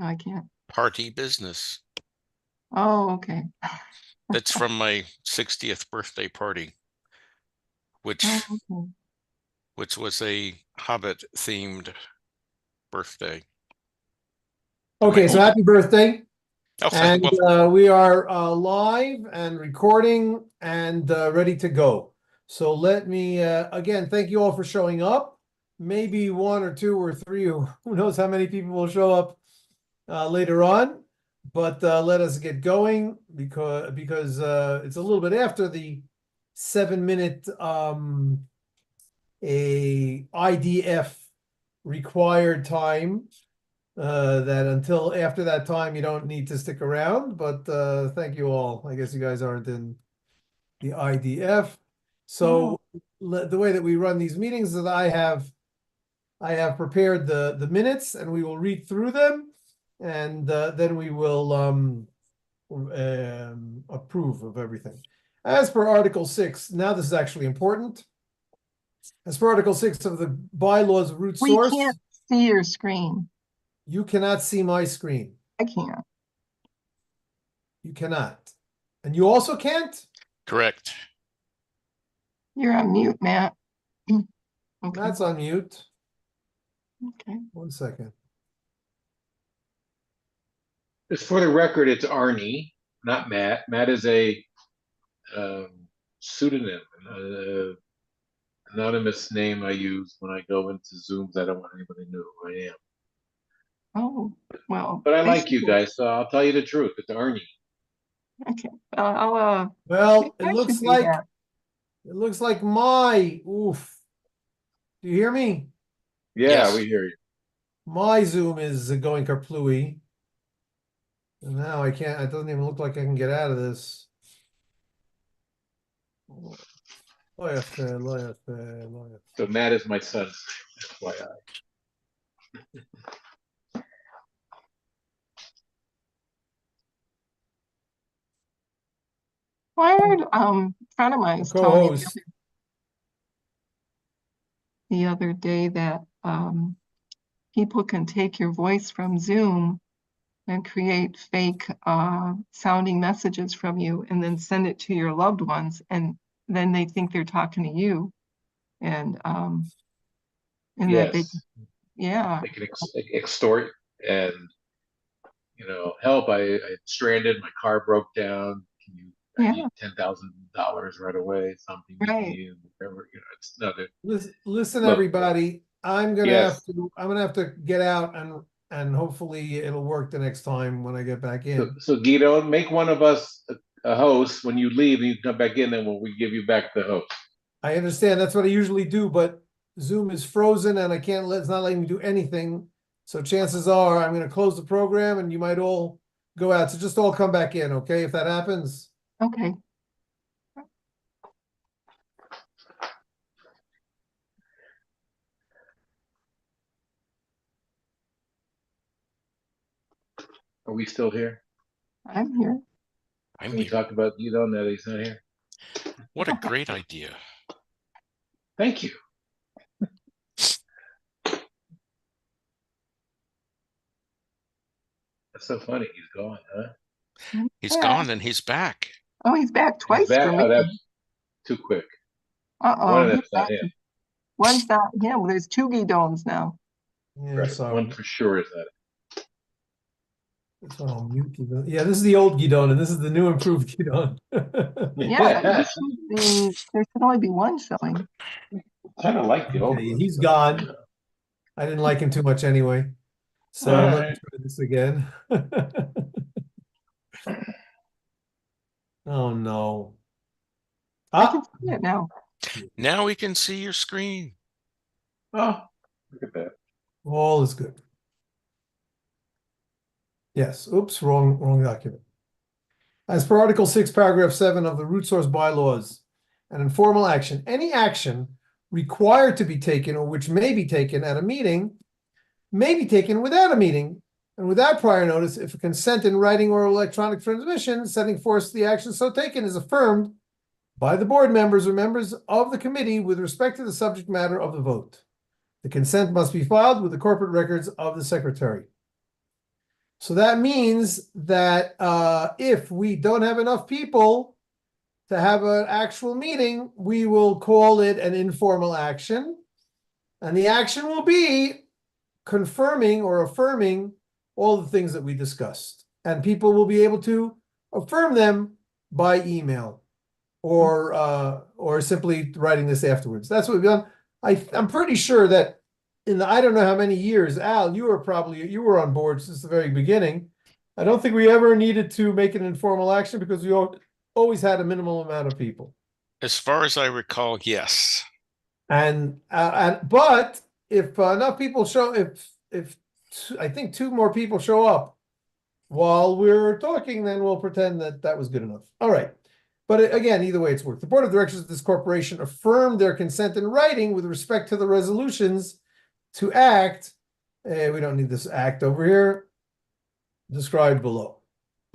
I can't. Party business. Oh, okay. That's from my 60th birthday party, which Okay. was a Hobbit themed birthday. Okay, so happy birthday. Okay, And well, we are live and recording and ready to go. So let me, again, thank you all for showing up. Maybe one or two or three, or who knows how many people will show up later on. But let us get going because it's a little bit after the 7-minute a IDF required time. That until after that time you don't need to stick around, but thank you all. I guess you guys aren't in the IDF. So the way that we run these meetings is that I have prepared the minutes and we will read through them and then we will approve of everything. As per Article 6, now this is actually important. As per Article 6 of the bylaws of root source. We can't see your screen. You cannot see my screen. I can't. You cannot. And you also can't? correct. You're on mute, Matt. Okay. Matt's on mute. Okay. 1 second. Just for the record, it's Arnie, not Matt. Matt is a pseudonym, anonymous name I use when I go into Zooms. I don't want anybody to know who I am. Oh, well. But I like you guys, so I'll tell you the truth. It's Arnie. Okay. I'll Well, I it looks should do like that. my oof. Do you hear me? Yeah, Yes. we hear you. My Zoom is going kerplooey. And now I can't, it doesn't even look like I can get out of this. So Matt is my son's name, FYI. Well, I heard friend of mine was telling me Co-host. the other day that people can take your voice from Zoom and create fake sounding messages from you and then send it to your loved ones, and then they think they're talking to you, and that they, Yes, yeah, they can extort and help. I'm stranded. My car broke down. I yeah, need $10,000 right away. Something you right. need, whatever. It's nothing. Listen, Look. everybody. I'm gonna Yes. have to get out and hopefully it'll work the next time when I get back in. So Guido, make one of us a host when you leave, and you come back in, and we give you back the host. I understand that's what I usually do, but Zoom is frozen and I can't it's not letting me do anything. So chances are I'm going to close the program and you might all go out. So just all come back in, okay? If that happens. Okay. Are we still here? I'm here. I'm Can we here. talk about Guido now that he's not here? What a great idea. Thank you. That's so funny. He's gone, huh? He's gone and he's back. Oh, he's back twice He's back. for me. Oh, that's too quick. Uh-oh. One of them's not him. One's not him. There's two Guidons now. Yeah, Right. sorry. One for sure is that. This one I'll mute Guidon. Yeah, this is the old Guidon and this is the new improved Guidon. Yeah, there should only be one showing. Kind of like the old Okay, one. he's gone. I didn't like him too much anyway. So All let me right. try this again. Oh no. I can see it now. Now we can see your screen. Oh, look at that. All is good. Yes. Oops, wrong document. As per Article 6, Paragraph 7 of the root source bylaws, an informal action, any action required to be taken or which may be taken at a meeting may be taken without a meeting and without prior notice if a consent in writing or electronic transmission setting forth the action so taken is affirmed by the board members or members of the committee with respect to the subject matter of the vote. The consent must be filed with the corporate records of the secretary. So that means that if we don't have enough people to have an actual meeting, we will call it an informal action. And the action will be confirming or affirming all the things that we discussed. And people will be able to affirm them by email or simply writing this afterwards. That's what we've done. I'm pretty sure that in the, I don't know how many years, Al, you were on board since the very beginning. I don't think we ever needed to make an informal action because we always had a minimal amount of people. As far as I recall, yes. But if enough people show, if I think 2 more people show up while we're talking, then we'll pretend that that was good enough. All right. But again, either way, it's worked. The board of directors of this corporation affirmed their consent in writing with respect to the resolutions to act. We don't need this act over here. Described below.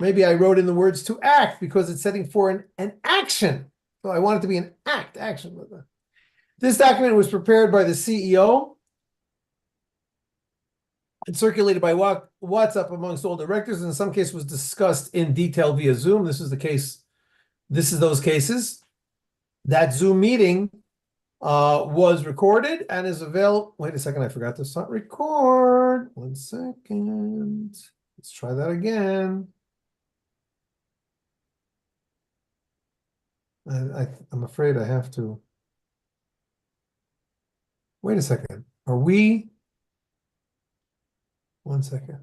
Maybe I wrote in the words to act because it's setting for an action. So I want it to be an action. This document was prepared by the CEO and circulated by WhatsApp amongst all directors. In some cases, was discussed in detail via Zoom. This is the case. This is those cases. That Zoom meeting was recorded and is available. Wait a second, I forgot to start record. 1 second. Let's try that again. I'm afraid I have to. Wait a second. Are we? 1 second.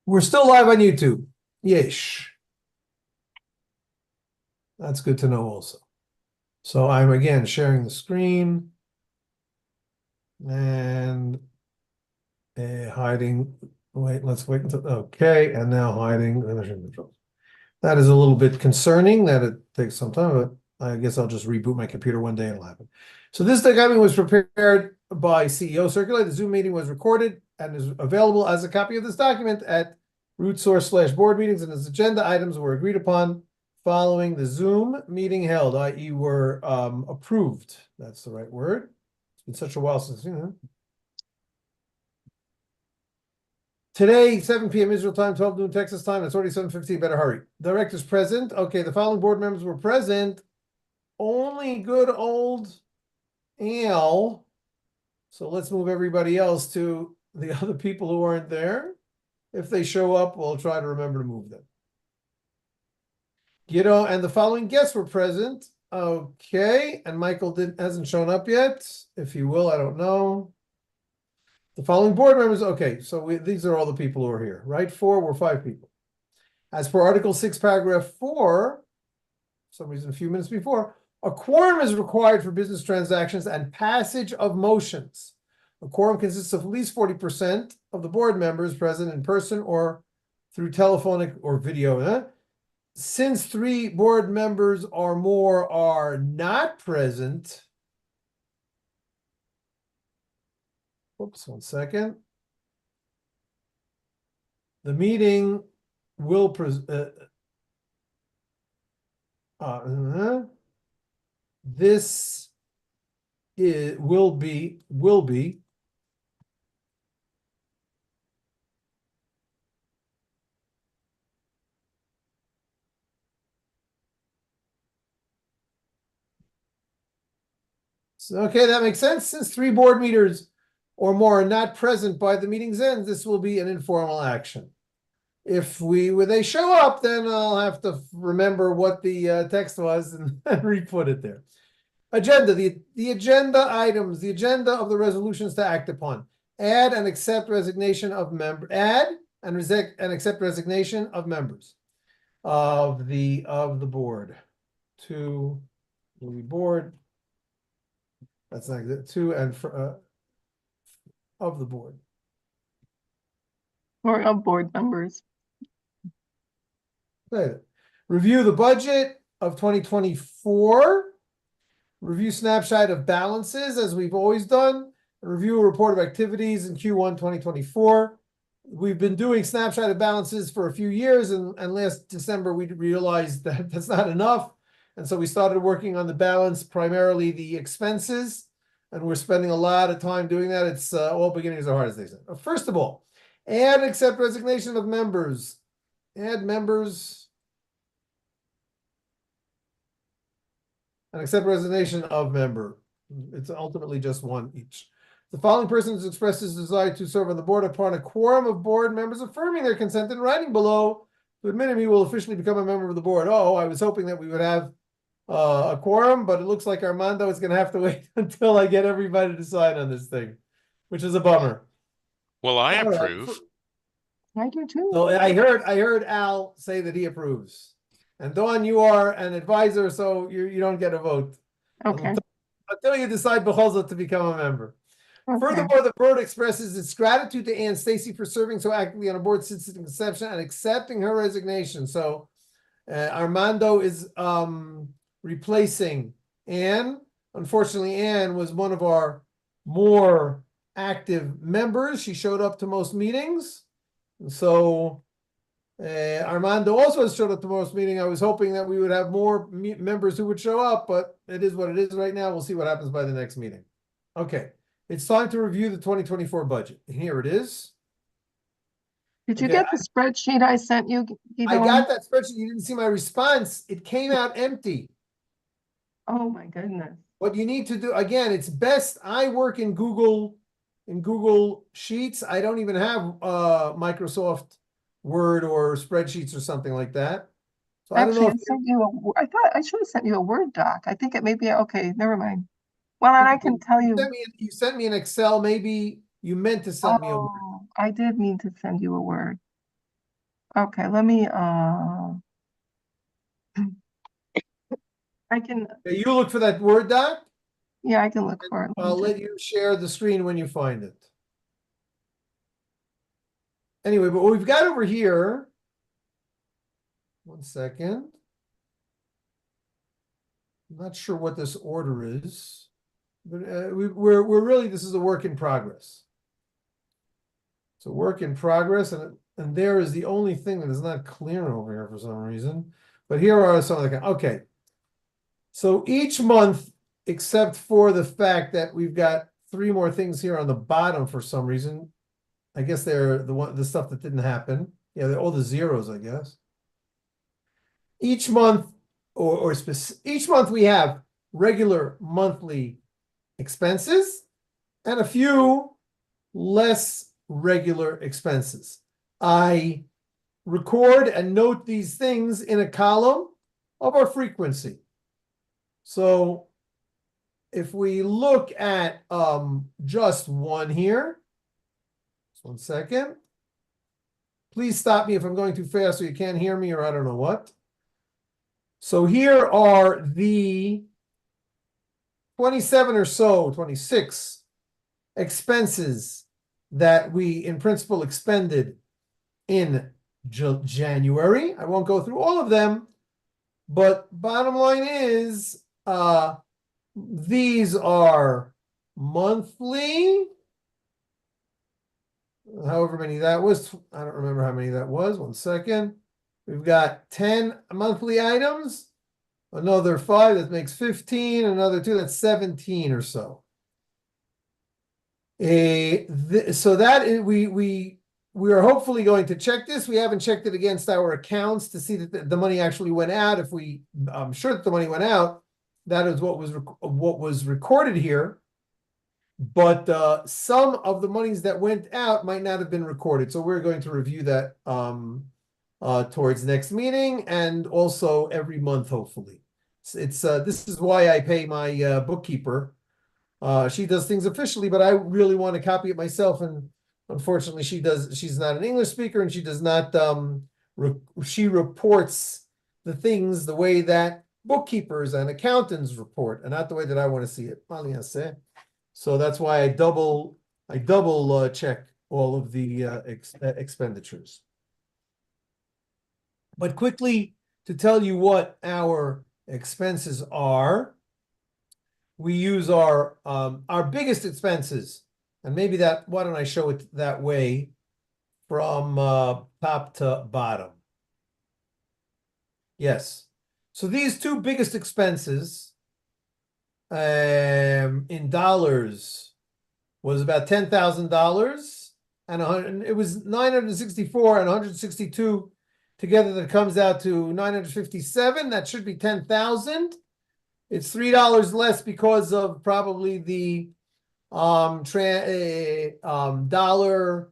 We're still live on YouTube. Yes. That's good to know also. So I'm again sharing the screen and hiding. Wait, let's wait until, okay, and now hiding the mission controls. That is a little bit concerning that it takes some time, but I guess I'll just reboot my computer one day and it'll happen. So this document was prepared by CEO Circulate. The Zoom meeting was recorded and is available as a copy of this document at rootsource/board meetings, and its agenda items were agreed upon following the Zoom meeting held, i.e. were approved. That's the right word. It's been such a while since, you know. Today, 7 p.m. Israel time, 12 noon Texas time. It's already 7:15. Better hurry. Directors present. Okay, the following board members were present. Only good old Al. So let's move everybody else to the other people who aren't there. If they show up, we'll try to remember to move them. Giddo and the following guests were present. Okay, and Michael hasn't shown up yet. If he will, I don't know. The following board members, okay, so these are all the people who are here, right? 4, we're 5 people. As per Article 6, Paragraph 4, for some reason a few minutes before, a quorum is required for business transactions and passage of motions. A quorum consists of at least 40% of the board members present in person or through telephonic or video. Since 3 board members or more are not present, oops, 1 second. The meeting will this will be okay, that makes sense. Since 3 board members or more are not present by the meeting's end, this will be an informal action. If they show up, then I'll have to remember what the text was and re-put it there. Agenda, the agenda items, the agenda of the resolutions to act upon. Add and accept resignation of accept resignation of members of the board. To the board. That's not good. To and of the board. Or of board members. Review the budget of 2024. Review snapshot of balances as we've always done. Review a report of activities in Q1 2024. We've been doing snapshot of balances for a few years, and last December we realized that that's not enough. And so we started working on the balance, primarily the expenses. and we're spending a lot of time doing that. It's all beginnings are hard, as they say. First of all, add and accept resignation of members. Add members and accept resignation of member. It's ultimately just one each. The following person has expressed his desire to serve on the board upon a quorum of board members affirming their consent in writing below. To admit him, he will officially become a member of the board. Oh, I was hoping that we would have a quorum, but it looks like Armando is going to have to wait until I get everybody to sign on this thing, which is a bummer. Well, I All right. approve. I do too. So I heard Al say that he approves. And Dawn, you are an advisor, so you don't get a vote. Okay. Until you decide b'chol zot to become a member. Okay. Furthermore, the board expresses its gratitude to Ann Stacy for serving so actively on a board since its inception and accepting her resignation. So Armando is replacing Ann. Unfortunately, Ann was one of our more active members. She showed up to most meetings. So Armando also has showed up to most meetings. I was hoping that we would have more members who would show up, but it is what it is right now. We'll see what happens by the next meeting. Okay, it's time to review the 2024 budget. Here it is. Did you Okay, get the spreadsheet I sent you, I Guido? got that spreadsheet. You didn't see my response. It came out empty. Oh my goodness. What you need to do, again, it's best. I work in Google Sheets. I don't even have Microsoft Word or spreadsheets or something like that. So I don't know Actually, if I sent you I thought I should have sent you a Word doc. I think it may be okay. Never mind. Well, and I can tell you. you sent me an Excel. Maybe you meant to send me a Word. Oh, I did mean to send you a Word. Okay, let me I can, Okay, you look for that Word doc. yeah, I can look for it. I'll let you share the screen when you find it. Anyway, but what we've got over here, one second. I'm not sure what this order is, but we're really, this is a work in progress. It's a work in progress, and there is the only thing that is not clear over here for some reason. But here are some of the, okay. So each month, except for the fact that we've got 3 more things here on the bottom for some reason. I guess they're the stuff that didn't happen. Yeah, they're all the zeros, I guess. Each month, each month we have regular monthly expenses and a few less regular expenses. I record and note these things in a column of our frequency. So if we look at just one here, just one second. Please stop me if I'm going too fast or you can't hear me or I don't know what. So here are the 27 or so, 26 expenses that we in principle expended in January. I won't go through all of them, but bottom line is these are monthly, however many that was. I don't remember how many that was. One second. We've got 10 monthly items, another 5, that makes 15, another 2, that's 17 or so. So that is, we are hopefully going to check this. We haven't checked it against our accounts to see that the money actually went out. If I'm sure that the money went out, that is what was recorded here. But some of the monies that went out might not have been recorded. So we're going to review that towards next meeting and also every month, hopefully. This is why I pay my bookkeeper. She does things officially, but I really want to copy it myself. And unfortunately, she's not an English speaker and she does not, she reports the things the way that bookkeepers and accountants report and not the way that I want to see it. So that's why I double check all of the expenditures. But quickly to tell you what our expenses are, we use our biggest expenses, and maybe why don't I show it that way from top to bottom? Yes. So these 2 biggest expenses in dollars was about $10,000 and 100, it was 964 and 162 together. That comes out to 957. That should be 10,000. It's $3 less because of probably the dollar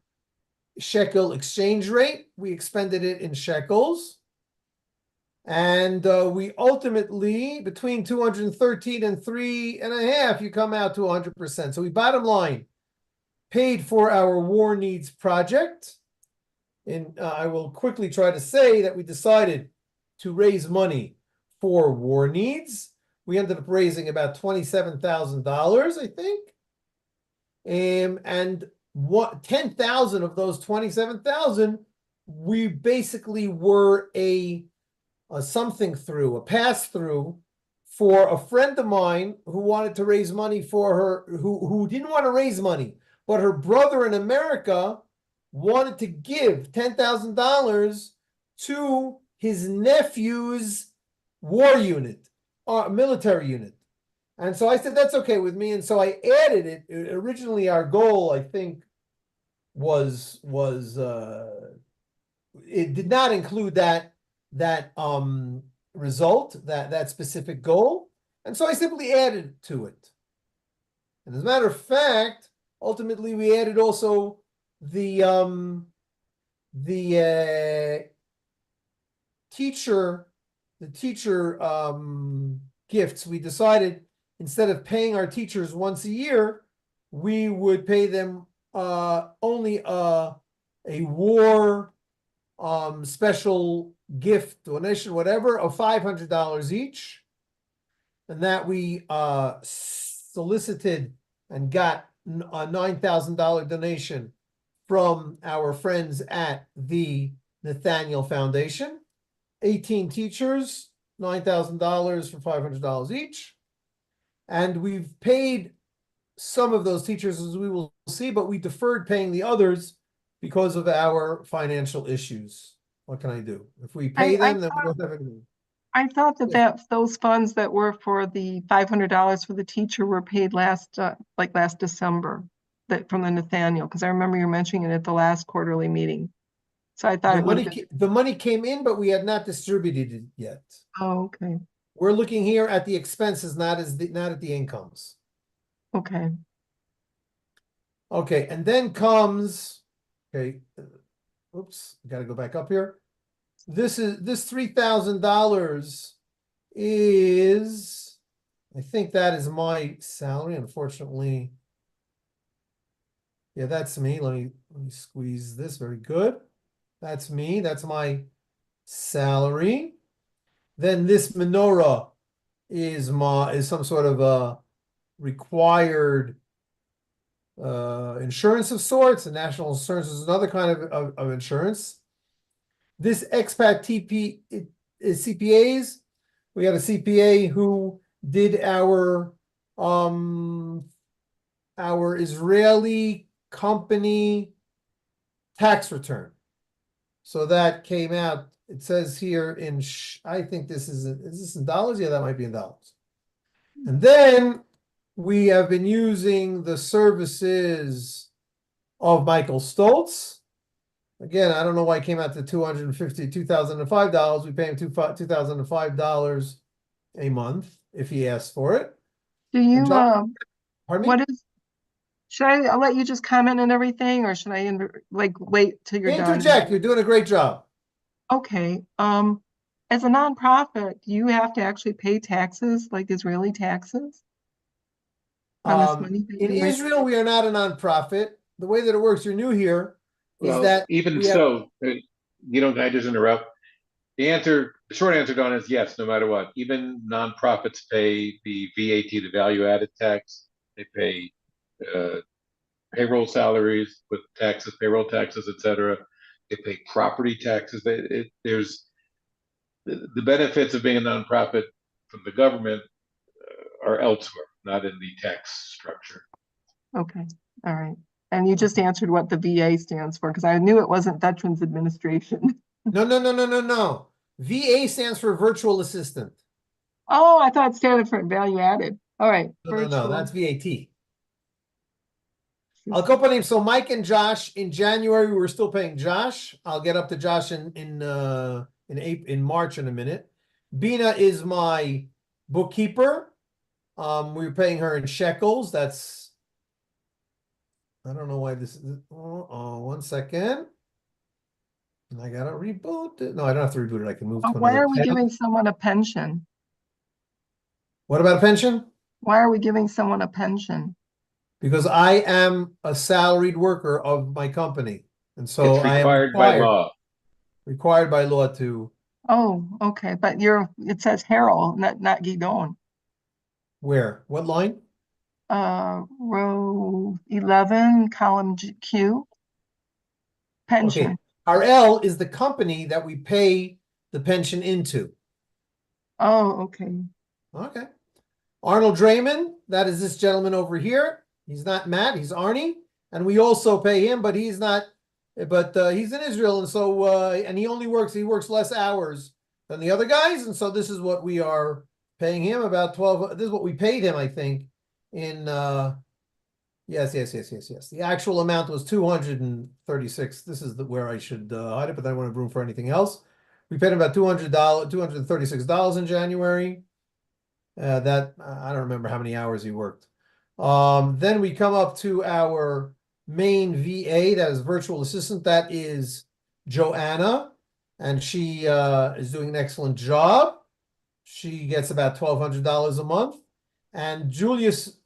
shekel exchange rate. We expended it in shekels. And we ultimately, between 213 and 3.5, you come out to 100%. So we bottom line paid for our war needs project. And I will quickly try to say that we decided to raise money for war needs. We ended up raising about $27,000, I think. And 10,000 of those 27,000, we basically were a pass through for a friend of mine who wanted to raise money for her, who didn't want to raise money, but her brother in America wanted to give $10,000 to his nephew's war unit, military unit. And so I said, that's okay with me. And so I added it. Originally, our goal, I think, was it did not include that result, that specific goal. And so I simply added to it. And as a matter of fact, ultimately we added also the teacher gifts. We decided instead of paying our teachers once a year, we would pay them only a war special gift, donation, whatever, of $500 each. And that we solicited and got a $9,000 donation from our friends at the Nathaniel Foundation. 18 teachers, $9,000 for $500 each. And we've paid some of those teachers, as we will see, but we deferred paying the others because of our financial issues. What can I do? If we pay them, then we don't have anything. I thought that those funds that were for the $500 for the teacher were paid last December, that from the Nathaniel, because I remember you mentioning it at the last quarterly meeting. So I thought the money came in, but we had not distributed it yet. Oh, okay. We're looking here at the expenses, not at the incomes. Okay. Okay, and then comes, okay, oops, got to go back up here. This $3,000 is, I think that is my salary, unfortunately. Yeah, that's me. Let me squeeze this. Very good. That's me. That's my salary. Then this menorah is some sort of a required insurance of sorts. And national insurance is another kind of insurance. This expat TP is CPAs. We had a CPA who did our Israeli company tax return. So that came out, it says here in, I think is this in dollars? Yeah, that might be in dollars. And then we have been using the services of Michael Stoltz. Again, I don't know why it came out to $205. We pay him $2,005 a month if he asks for it. Do you, Pardon me? should I let you just comment on everything, or should I wait till you're done? Interject, you're doing a great job. Okay. As a nonprofit, do you have to actually pay taxes, like Israeli taxes? On this money that In you raise? Israel, we are not a nonprofit. The way that it works, you're new here, is Well, that even so, you know, can I just interrupt? The short answer, Don, is yes, no matter what. Even nonprofits pay the VAT, the value added tax. They pay payroll salaries with taxes, payroll taxes, etc. They pay property taxes. There's the benefits of being a nonprofit from the government are elsewhere, not in the tax structure. Okay, all right. And you just answered what the VA stands for, because I knew it wasn't Veterans Administration. No. VA stands for virtual assistant. Oh, I thought it standed for value added. All right, No, virtual. that's VAT. I'll company name. So Mike and Josh in January, we're still paying Josh. I'll get up to Josh in March in a minute. Bina is my bookkeeper. We're paying her in shekels. That's, I don't know why this is. Oh, 1 second. I gotta reboot it. No, I don't have to reboot it. I can move to Why another are we tab. giving someone a pension? What about a pension? Why are we giving someone a pension? Because I am a salaried worker of my company. And so It's I am required by law. required by law to, Oh, okay, but it says Harold, not Guidon. where? What line? Row 11, column Q. Pension. Okay. Our L is the company that we pay the pension into. Oh, okay. Okay. Arnold Draymond, that is this gentleman over here. He's not Matt, he's Arnie. And we also pay him, but he's not, he's in Israel. And so, and he works less hours than the other guys. And so this is what we are paying him, about 12. This is what we paid him, I think, in, yes. The actual amount was 236. This is where I should hide it, but I don't have room for anything else. We paid him about $236 in January. That I don't remember how many hours he worked. Then we come up to our main VA, that is virtual assistant. That is Joanna, and she is doing an excellent job. She gets about $1,200 a month. And Julius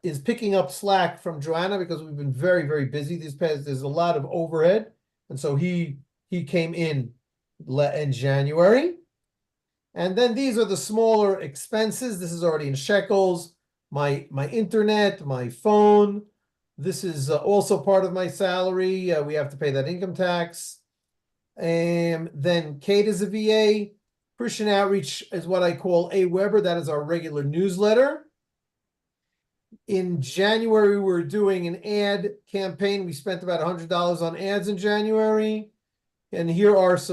is picking up slack from Joanna because we've been very, very busy these past. There's a lot of overhead, and so he came in January. And then these are the smaller expenses. This is already in shekels. My internet, my phone. This is also part of my salary. We have to pay that income tax. And then Kate is a VA. Christian Outreach is what I call A Weber. That is our regular newsletter. In January, we're doing an ad campaign. We spent about $100 on ads in January. And here's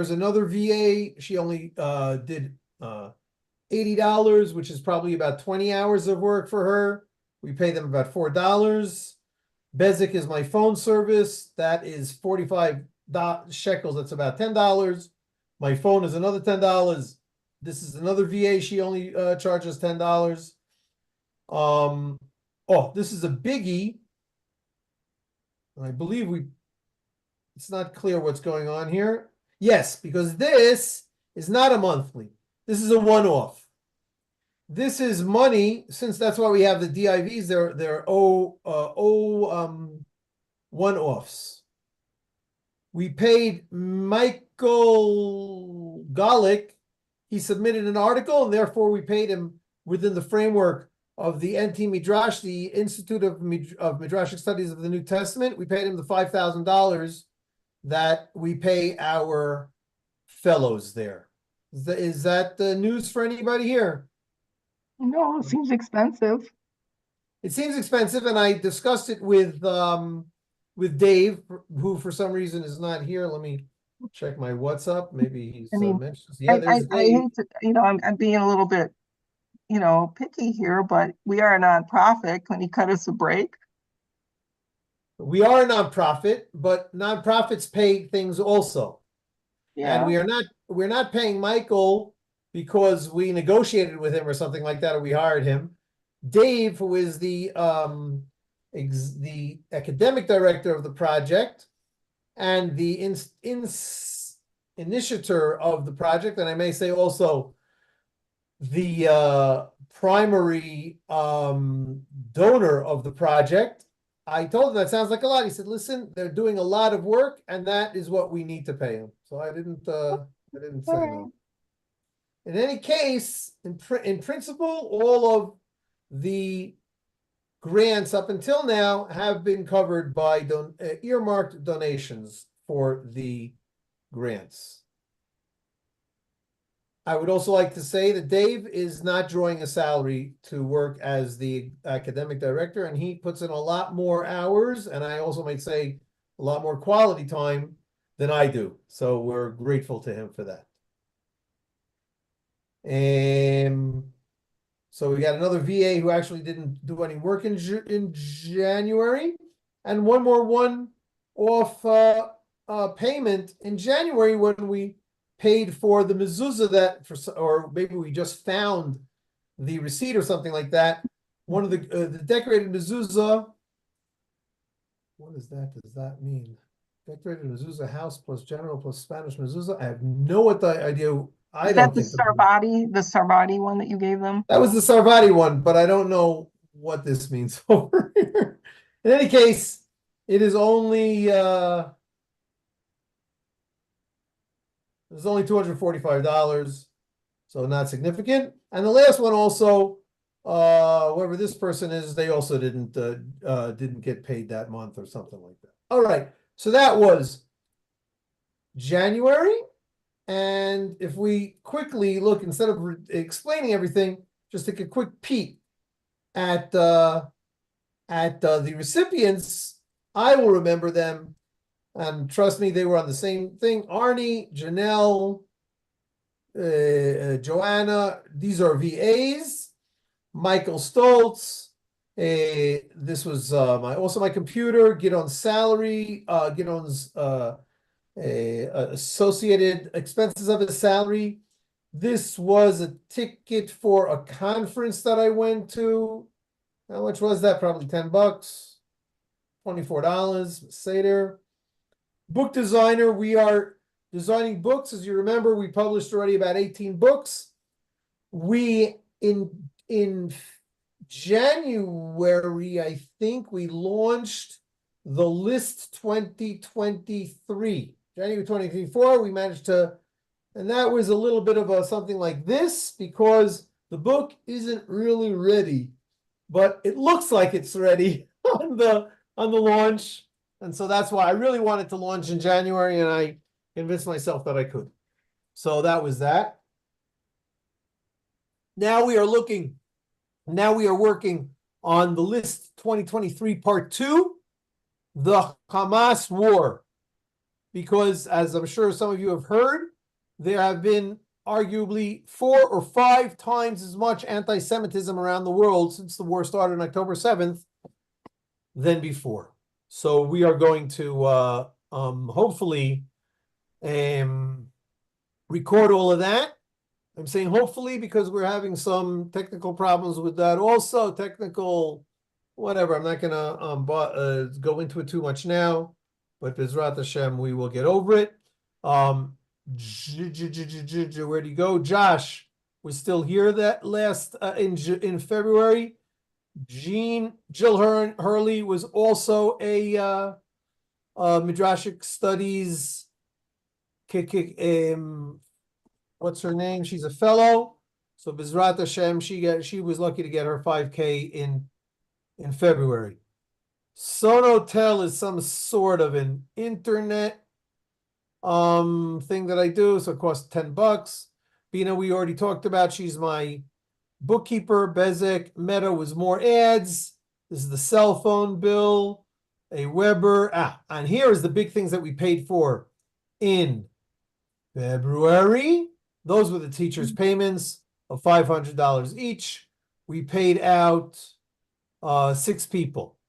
another VA. She only did $80, which is probably about 20 hours of work for her. We pay them about $4. Bezik is my phone service. That is 45 shekels. That's about $10. My phone is another $10. This is another VA. She only charges $10. This is a biggie. I believe it's not clear what's going on here. Yes, because this is not a monthly. This is a one-off. This is money, since that's why we have the DIVs, they're one-offs. We paid Michael Golick. He submitted an article, and therefore we paid him within the framework of the NT Midrash, the Institute of Midrashic Studies of the New Testament. We paid him the $5,000 that we pay our fellows there. Is that the news for anybody here? No, it seems expensive. It seems expensive, and I discussed it with Dave, who for some reason is not here. Let me check my WhatsApp. Maybe he's mentioned. Yeah, there's I Dave. hate to, I'm being a little bit, picky here, but we are a nonprofit. Can you cut us a break? We are a nonprofit, but nonprofits pay things also. Yeah. And we're not paying Michael because we negotiated with him or something like that, or we hired him. Dave, who is the academic director of the project and the initiator of the project, and I may say also the primary donor of the project. I told him that sounds like a lot. He said, "Listen, they're doing a lot of work, and that is what we need to pay them." So I didn't say no. In any case, in principle, all of the grants up until now have been covered by earmarked donations for the grants. I would also like to say that Dave is not drawing a salary to work as the academic director, and he puts in a lot more hours, and I also might say a lot more quality time than I do. So we're grateful to him for that. So we got another VA who actually didn't do any work in January, and one more one-off payment in January when we paid for the mezuzah or maybe we just found the receipt or something like that. One of the decorated mezuzah. What is that? Does that mean decorated mezuzah house plus general plus Spanish mezuzah? I have no idea. I Is don't that the think Sarvati one that you gave them? that was the Sarvati one, but I don't know what this means over here. In any case, it is only there's only $245, so not significant. And the last one also, whoever this person is, they also didn't get paid that month or something like that. All right, so that was January. And if we quickly look, instead of explaining everything, just take a quick peek at the recipients. I will remember them, and trust me, they were on the same thing. Arnie, Janelle, Joanna. These are VAs. Michael Stoltz. This was my computer. Gidon's salary. Gidon's associated expenses of his salary. This was a ticket for a conference that I went to. How much was that? Probably $10, $24. Say there. Book designer. We are designing books. As you remember, we published already about 18 books. We in January, I think we launched the list 2023. January 2024, we managed to, and that was a little bit of something like this because the book isn't really ready, but it looks like it's ready on the launch. And so that's why I really wanted to launch in January, and I convinced myself that I could. So that was that. Now we are working on the list 2023 part 2, the Hamas war. Because as I'm sure some of you have heard, there have been arguably 4 or 5 times as much anti-Semitism around the world since the war started on October 7th than before. So we are going to hopefully record all of that. I'm saying hopefully because we're having some technical problems with that. Also technical, whatever. I'm not going to go into it too much now. But Bezrat Hashem, we will get over it. Where'd he go? Josh was still here that last in February. Jill Hurley was also a Midrashic Studies. What's her name? She's a fellow. So Bezrat Hashem, she was lucky to get her 5K in February. Sonotel is some sort of an internet thing that I do, so it costs $10. Bina, we already talked about. She's my bookkeeper. Bezek Meta was more ads. This is the cell phone bill, a Weber. And here is the big things that we paid for in February. Those were the teachers' payments of $500 each. We paid out 6 people.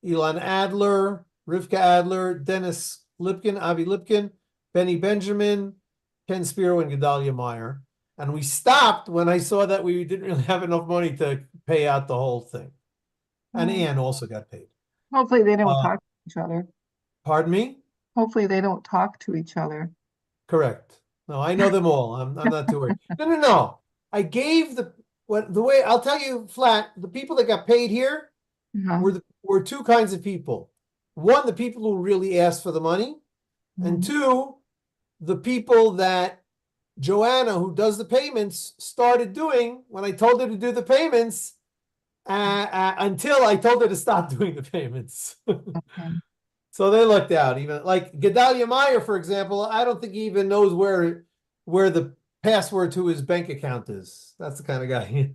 Elon Adler, Rivka Adler, Dennis Lipkin, Avi Lipkin, Benny Benjamin, Ken Spiro, and Gedalia Meyer. And we stopped when I saw that we didn't really have enough money to pay out the whole thing. And Ann also got paid. Hopefully they don't talk to each other. Pardon me? Hopefully they don't talk to each other. Correct. No, I know them all. I'm not too worried. No. I gave the way I'll tell you flat, the people that got paid here were 2 kinds of people. One, the people who really asked for the money, and 2, the people that Joanna, who does the payments, started doing when I told her to do the payments until I told her to stop doing the payments. Okay. So they lucked out. Even like Gedalia Meyer, for example, I don't think he even knows where the password to his bank account is. That's the kind of guy he is.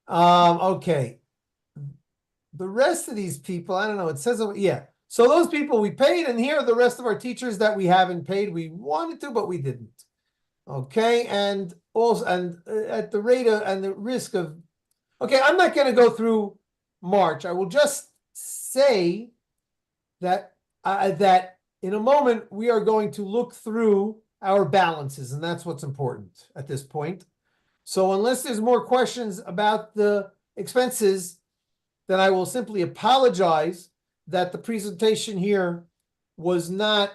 Okay. The rest of these people, I don't know. It says, yeah. So those people we paid, and here are the rest of our teachers that we haven't paid. We wanted to, but we didn't. Okay, and also, and at the rate of, and the risk of, okay, I'm not going to go through March. I will just say that that in a moment we are going to look through our balances, and that's what's important at this point. So unless there's more questions about the expenses, then I will simply apologize that the presentation here was not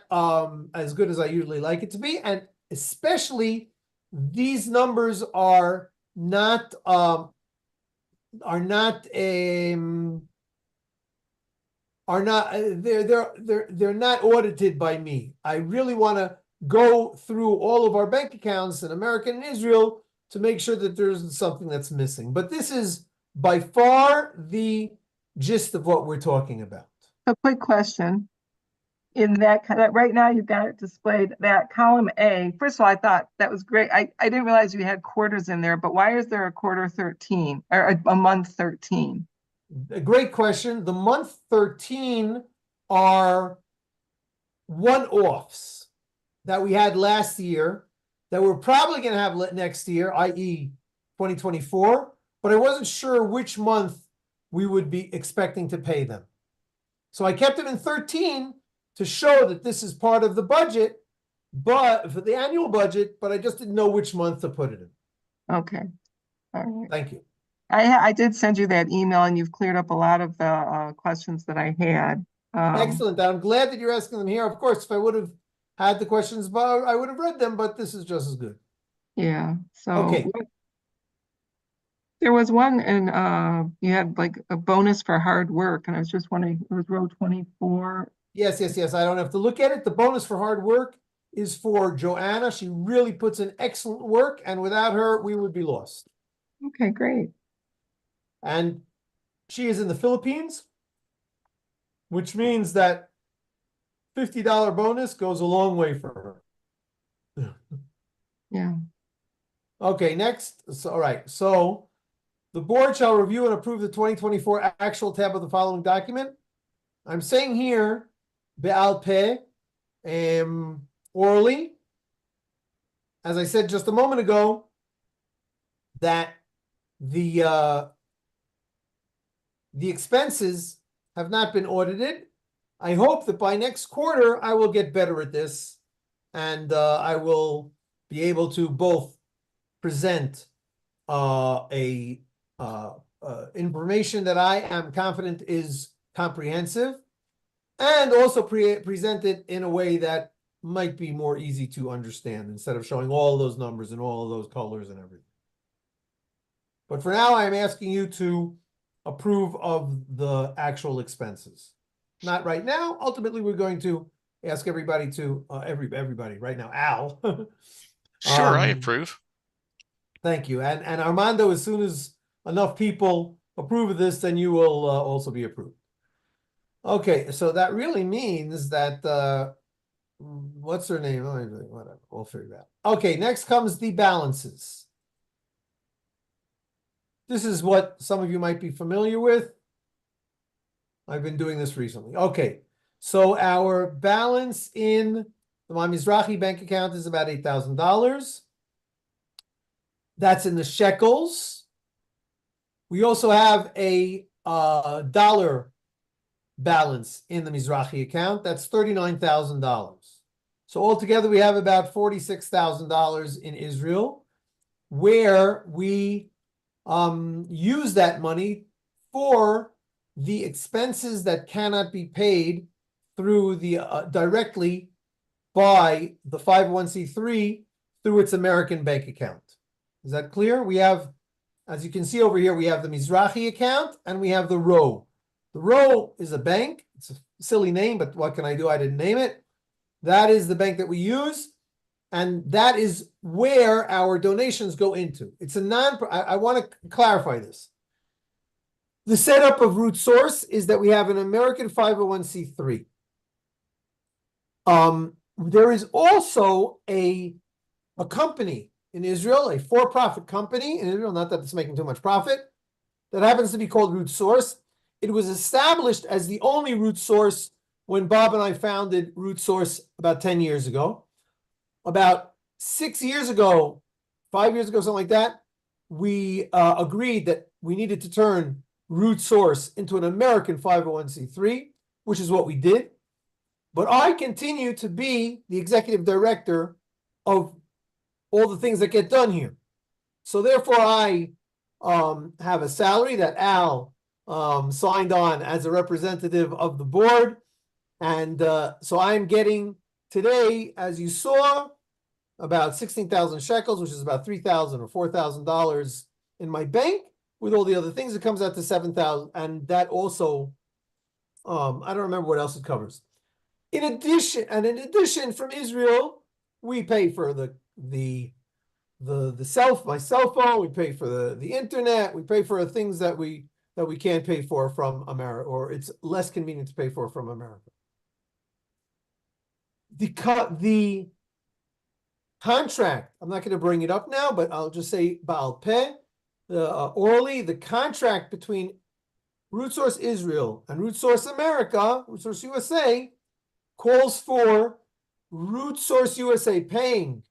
as good as I usually like it to be, and especially these numbers are not are not they're not audited by me. I really want to go through all of our bank accounts in America and Israel to make sure that there isn't something that's missing. But this is by far the gist of what we're talking about. A quick question. In that, right now you've got it displayed, that column A. First of all, I thought that was great. I didn't realize you had quarters in there, but why is there a quarter 13 or a month 13? A great question. The month 13 are one-offs that we had last year that we're probably going to have next year, i.e. 2024, but I wasn't sure which month we would be expecting to pay them. So I kept it in 13 to show that this is part of the budget, but for the annual budget, but I just didn't know which month to put it in. Okay. All right. Thank you. I did send you that email and you've cleared up a lot of the questions that I had. Excellent. I'm glad that you're asking them here. Of course, if I would have had the questions, I would have read them, but this is just as good. Yeah. So Okay. there was one, and you had like a bonus for hard work, and I was just wondering, it was row 24. Yes. I don't have to look at it. The bonus for hard work is for Joanna. She really puts in excellent work, and without her, we would be lost. Okay, great. And she is in the Philippines, which means that $50 bonus goes a long way for her. Yeah. Okay, next. So, all right. So the board shall review and approve the 2024 actual tab of the following document. I'm saying here, Be'al Peh, orally, as I said just a moment ago, that the expenses have not been audited. I hope that by next quarter, I will get better at this, and I will be able to both present information that I am confident is comprehensive, and also present it in a way that might be more easy to understand instead of showing all those numbers and all of those colors and everything. But for now, I'm asking you to approve of the actual expenses. Not right now. Ultimately, we're going to ask everybody to, everybody right now, Al. Sure, I approve. Thank you. And Armando, as soon as enough people approve of this, then you will also be approved. Okay, so that really means that, what's her name? Oh, whatever, we'll figure it out. Okay, next comes the balances. This is what some of you might be familiar with. I've been doing this recently. Okay, so our balance in the Mizrahi bank account is about $8,000. That's in the shekels. We also have a dollar balance in the Mizrahi account. That's $39,000. So altogether, we have about $46,000 in Israel, where we use that money for the expenses that cannot be paid through the directly by the 501c3 through its American bank account. Is that clear? We have, as you can see over here, we have the Mizrahi account and we have the row. The row is a bank. It's a silly name, but what can I do? I didn't name it. That is the bank that we use. And that is where our donations go into. It's a I want to clarify this. The setup of Root Source is that we have an American 501c3. There is also a company in Israel, a for-profit company in Israel, not that it's making too much profit, that happens to be called Root Source. It was established as the only root source when Bob and I founded Root Source about 10 years ago. About 6 years ago, 5 years ago, something like that, we agreed that we needed to turn Root Source into an American 501c3, which is what we did. But I continue to be the executive director of all the things that get done here. So therefore, I have a salary that Al signed on as a representative of the board. And so I'm getting today, as you saw, about 16,000 shekels, which is about $3,000 or $4,000 in my bank. With all the other things, it comes out to 7,000. And that also, I don't remember what else it covers. In addition, from Israel, we pay for my cell phone, we pay for the internet, we pay for things that we can't pay for from America, or it's less convenient to pay for from America. The contract, I'm not going to bring it up now, but I'll just say Baal Peh, orally, the contract between Root Source Israel and Root Source America, Root Source USA, calls for Root Source USA paying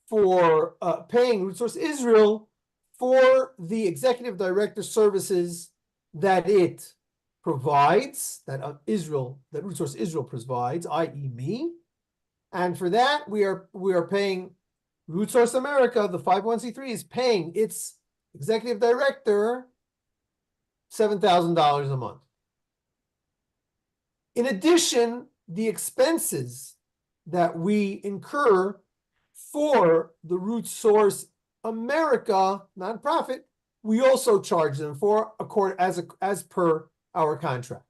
Root Source Israel for the executive director services that it provides, that Root Source Israel provides, i.e. me. And for that, we are paying Root Source America, the 501c3 is paying its executive director $7,000 a month. In addition, the expenses that we incur for the Root Source America nonprofit, we also charge them for as per our contract.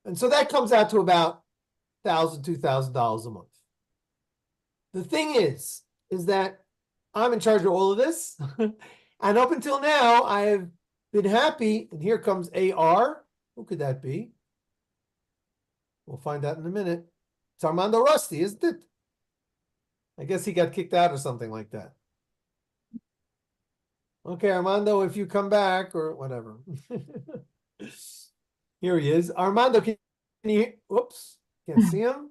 And so that comes out to about $1,000, $2,000 a month. The thing is that I'm in charge of all of this. And up until now, I have been happy. And here comes AR. Who could that be? We'll find out in a minute. It's Armando Rusty, isn't it? I guess he got kicked out or something like that. Okay, Armando, if you come back or whatever. Here he is. Armando, can you, whoops, can't see him.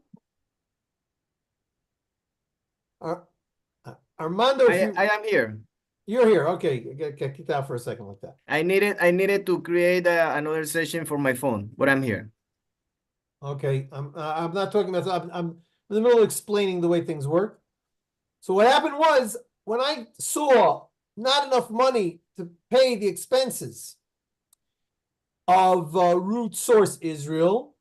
Armando, I am here. You're here. Okay, get kicked out for a second like that. I needed to create another session for my phone, but I'm here. Okay, I'm not talking about. I'm in the middle of explaining the way things work. So what happened was when I saw not enough money to pay the expenses of Root Source Israel,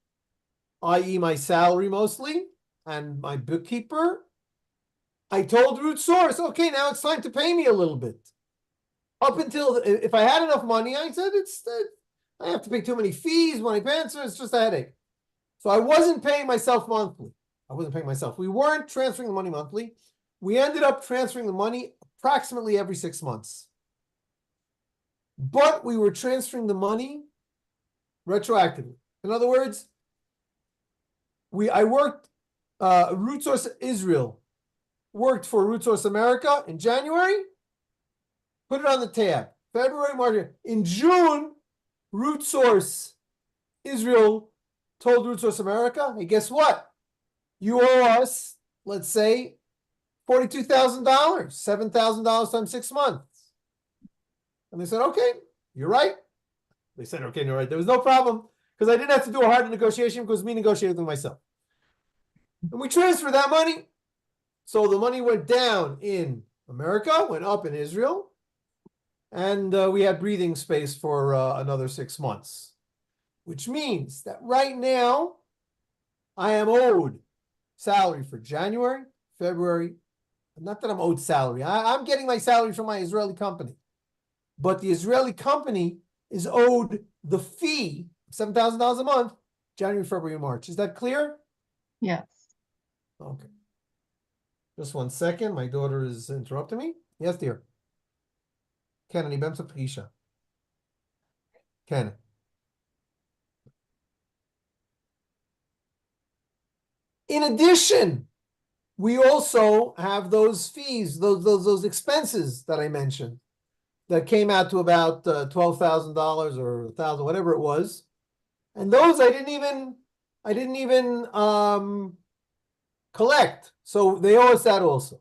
i.e. my salary mostly, and my bookkeeper, I told Root Source, okay, now it's time to pay me a little bit. Up until, if I had enough money, I said, I have to pay too many fees when I pay, so it's just a headache. So I wasn't paying myself monthly. I wasn't paying myself. We weren't transferring the money monthly. We ended up transferring the money approximately every 6 months. But we were transferring the money retroactively. In other words, I worked, Root Source Israel worked for Root Source America in January, put it on the tab. February, March. In June, Root Source Israel told Root Source America, hey, guess what? You owe us, let's say, $42,000, $7,000 times 6 months. And they said, okay, you're right. They said, okay, you're right. There was no problem because I didn't have to do a hard negotiation because me negotiated with myself. And we transferred that money. So the money went down in America, went up in Israel, and we had breathing space for another 6 months, which means that right now I am owed salary for January, February. Not that I'm owed salary. I'm getting my salary from my Israeli company. But the Israeli company is owed the fee, $7,000 a month, January, February, and March. Is that clear? Yes. Okay. Just 1 second. My daughter is interrupting me. Yes, dear. Ken, אני באמצע פגישה. Ken. In addition, we also have those fees, those expenses that I mentioned that came out to about $12,000 or $1,000, whatever it was. And those I didn't even collect. So they owe us that also.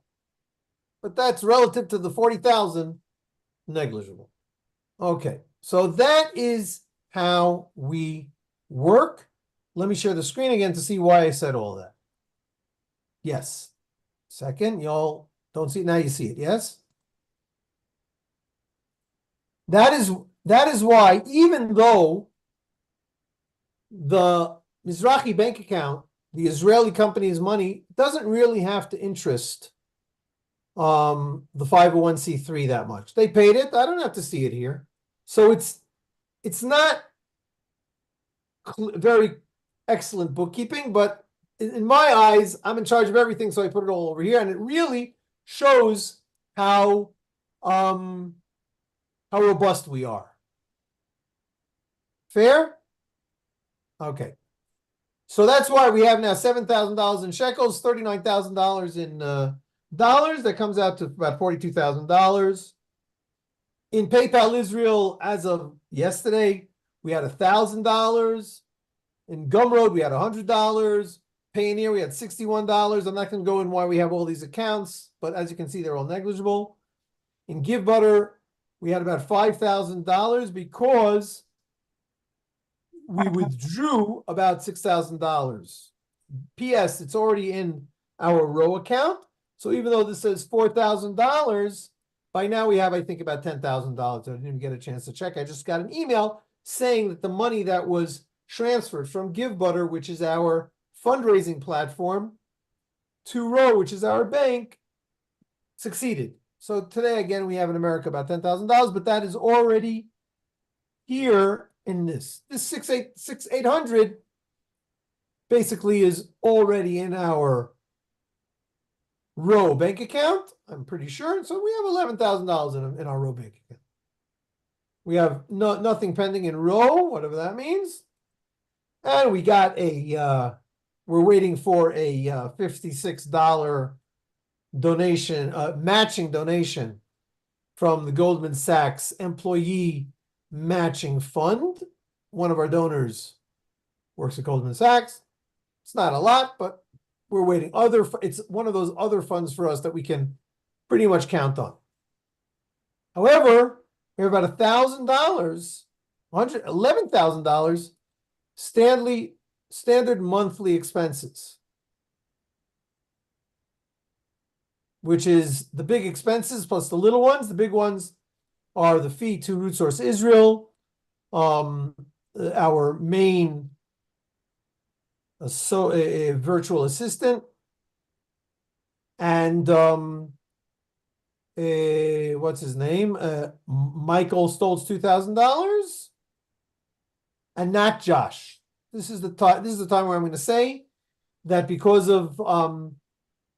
but that's relative to the 40,000, negligible. Okay, so that is how we work. Let me share the screen again to see why I said all that. Yes. Second, y'all don't see it, now you see it, yes? That is why, even though the Mizrahi bank account, the Israeli company's money, doesn't really have to interest the 501c3 that much. They paid it. I don't have to see it here. So it's not very excellent bookkeeping, but in my eyes, I'm in charge of everything, so I put it all over here, and it really shows how robust we are. Fair? Okay. So that's why we have now $7,000 in shekels, $39,000 in dollars. That comes out to about $42,000. In PayPal Israel, as of yesterday, we had $1,000. In Gumroad, we had $100. Payoneer, we had $61. I'm not going to go in why we have all these accounts, but as you can see, they're all negligible. In GiveButter, we had about $5,000 because we withdrew about $6,000. P.S. It's already in our row account. So even though this says $4,000, by now we have, I think, about $10,000. I didn't even get a chance to check. I just got an email saying that the money that was transferred from GiveButter, which is our fundraising platform, to Row, which is our bank, succeeded. So today, again, we have in America about $10,000, but that is already here in this. This 6,800 basically is already in our Row bank account, I'm pretty sure. So we have $11,000 in our Row bank account. We have nothing pending in Row, whatever that means. And we got we're waiting for a $56 donation, matching donation from the Goldman Sachs Employee Matching Fund. One of our donors works at Goldman Sachs. It's not a lot, but we're waiting. It's one of those other funds for us that we can pretty much count on. However, we have about $1,000, $11,000 standard monthly expenses, which is the big expenses plus the little ones. The big ones are the fee to RootSource Israel, our main a virtual assistant, and what's his name? Michael Stoltz, $2,000, and not Josh. This is the time. This is the time where I'm going to say that because of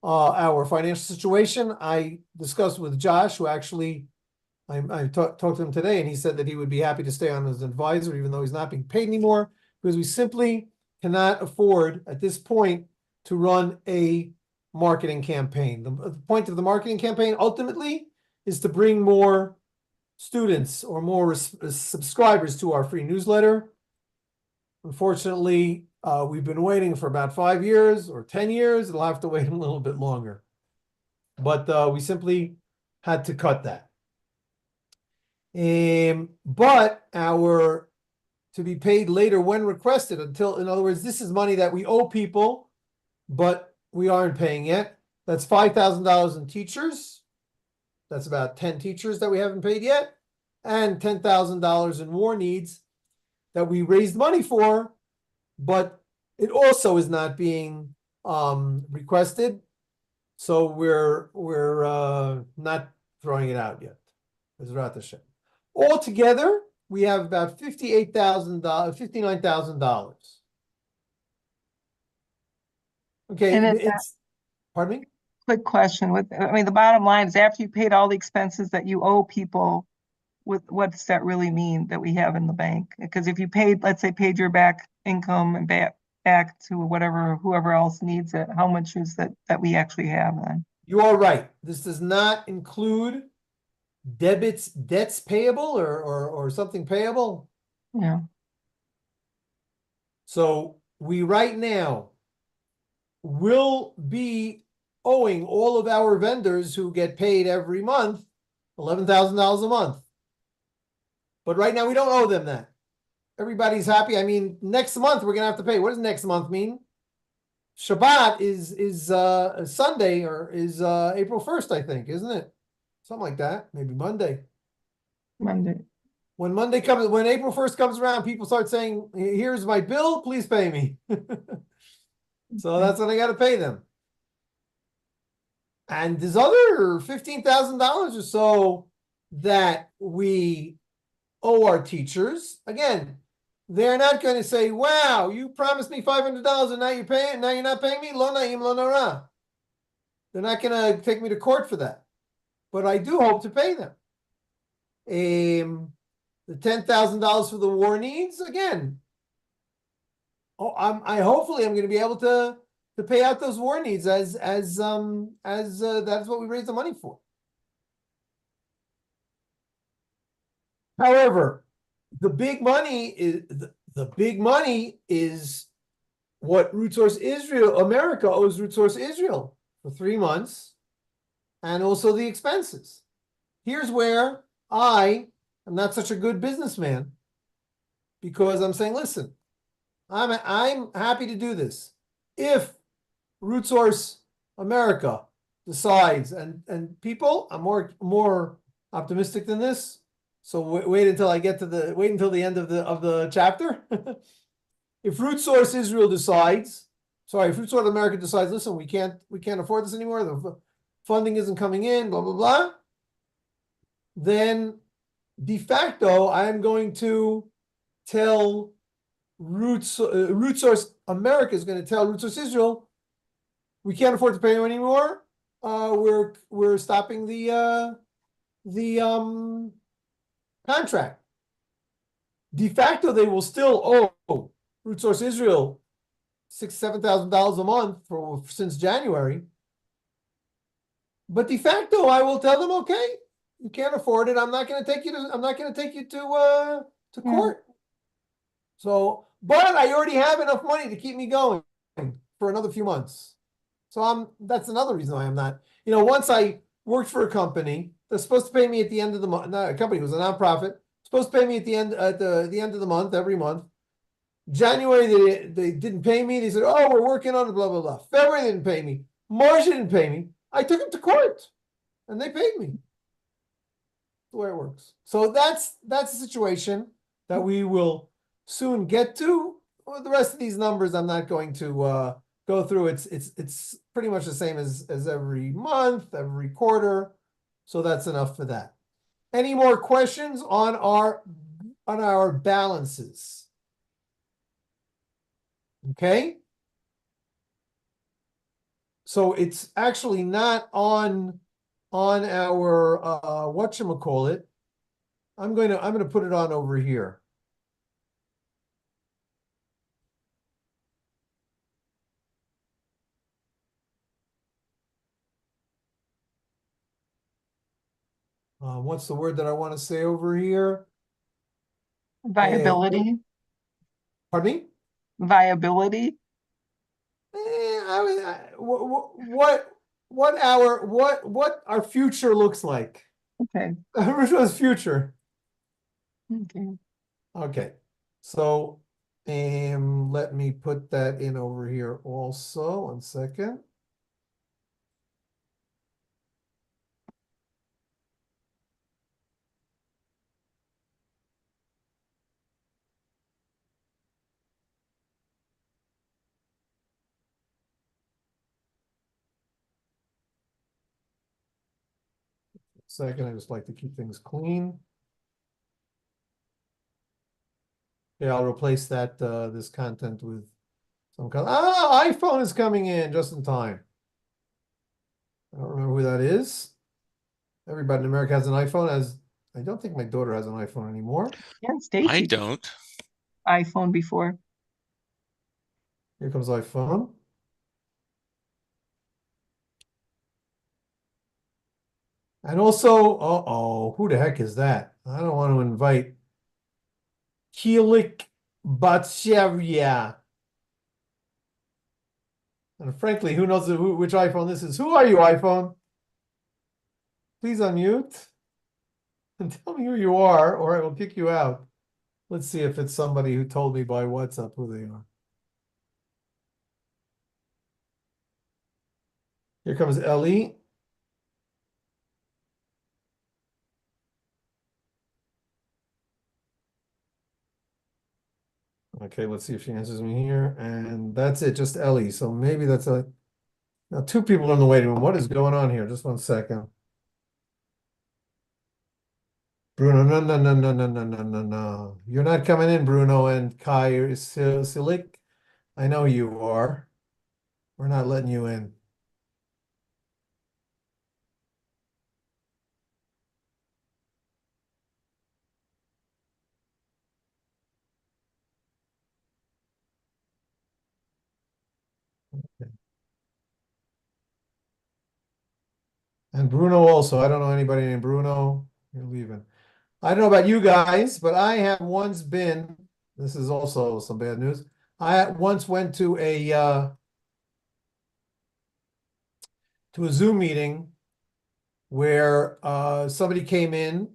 our financial situation, I discussed with Josh, who actually I talked to him today, and he said that he would be happy to stay on as an advisor, even though he's not being paid anymore, because we simply cannot afford at this point to run a marketing campaign. The point of the marketing campaign ultimately is to bring more students or more subscribers to our free newsletter. Unfortunately, we've been waiting for about 5 years or 10 years. It'll have to wait a little bit longer. But we simply had to cut that. But our to be paid later when requested until, in other words, this is money that we owe people, but we aren't paying yet. That's $5,000 in teachers. That's about 10 teachers that we haven't paid yet. And $10,000 in war needs that we raised money for, but it also is not being requested. So we're not throwing it out yet. Altogether, we have about $59,000. Okay, And pardon me? quick question. The bottom line is after you paid all the expenses that you owe people, what does that really mean that we have in the bank? Because if you paid, let's say, paid your back income and back to whoever else needs it, how much is that we actually have then? You are right. This does not include debts payable or something payable. Yeah. So we right now will be owing all of our vendors who get paid every month $11,000 a month. But right now we don't owe them that. Everybody's happy. I mean, next month we're gonna have to pay. What does next month mean? Shabbat is Sunday, or is April 1st, I think, isn't it? Something like that. Maybe Monday. Monday. When April 1st comes around, people start saying, here's my bill, please pay me. So that's when I gotta pay them. And there's other $15,000 or so that we owe our teachers. Again, they're not going to say, wow, you promised me $500 and now you're paying, now you're not paying me. Lo na'im, lo nara. They're not going to take me to court for that. But I do hope to pay them. The $10,000 for the war needs, again. Oh, hopefully I'm going to be able to pay out those war needs as that's what we raised the money for. However, the big money is what Root Source Israel, America owes Root Source Israel for 3 months, and also the expenses. Here's where I am not such a good businessman, because I'm saying, listen, I'm happy to do this if Root Source America decides, and people, I'm more optimistic than this. So wait until I get to wait until the end of the chapter. If Root Source Israel decides, if Root Source America decides, listen, we can't afford this anymore, the funding isn't coming in, blah blah blah, then de facto I'm going to tell Root Source America is going to tell Root Source Israel, we can't afford to pay you anymore. We're stopping the contract. De facto, they will still owe Root Source Israel $6,000-7,000 a month since January. But de facto, I will tell them, okay, you can't afford it. I'm not going to take you to court. So, but I already have enough money to keep me going for another few months. So that's another reason why I'm not, once I worked for a company that's supposed to pay me at the end of the month. Not a company, it was a nonprofit, supposed to pay me at the end of the month, every month. January, they didn't pay me. They said, oh, we're working on it, blah, blah, blah. February, they didn't pay me. March, they didn't pay me. I took them to court and they paid me. That's the way it works. So that's the situation that we will soon get to. Well, the rest of these numbers, I'm not going to go through. It's pretty much the same as every month, every quarter. So that's enough for that. Any more questions on our balances? Okay. So it's actually not on our whatchamacallit. I'm gonna put it on over here. What's the word that I want to say over here? Viability. Pardon me? Viability. What our future looks like. Okay. Ritual's future. Okay. Okay. So let me put that in over here also. 1 second. Second, I just like to keep things clean. Yeah, I'll replace that this content with some kind. iPhone is coming in just in time. I don't remember who that is. Everybody in America has an iPhone. I don't think my daughter has an iPhone anymore. Yeah, I Stacy. don't. iPhone before. Here comes iPhone. And also, who the heck is that? I don't want to invite Kilik Batsevia. And frankly, who knows which iPhone this is? Who are you, iPhone? Please unmute and tell me who you are, or I will kick you out. Let's see if it's somebody who told me by WhatsApp who they are. Here comes Ellie. Okay, let's see if she answers me here. And that's it, just Ellie. So maybe that's a... Now, two people in the waiting room. What is going on here? Just 1 second. Bruno, no, no, no, no, no, no, no, no, no. You're not coming in, Bruno and Kai Silik. I know you are. We're not letting you in. And Bruno also. I don't know anybody named Bruno. You're leaving. I don't know about you guys, but I have once been, this is also some bad news. I once went to a Zoom meeting where somebody came in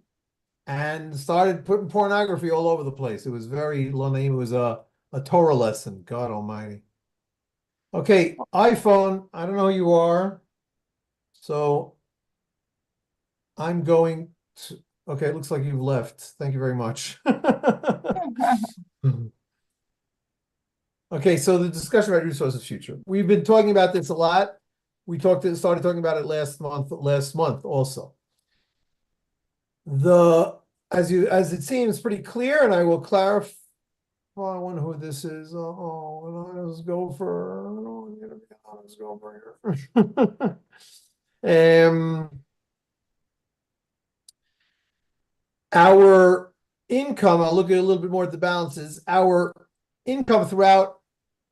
and started putting pornography all over the place. It was very low name. It was a Torah lesson. God almighty. Okay, iPhone. I don't know who you are. So I'm going to, okay, it looks like you've left. Thank you very much. Okay, so the discussion about resources future. We've been talking about this a lot. We started talking about it last month also. As it seems pretty clear, and I will clarify. I wonder who this is. Let's go for. Let's go for here. Our income. I'll look at a little bit more at the balances. Our income throughout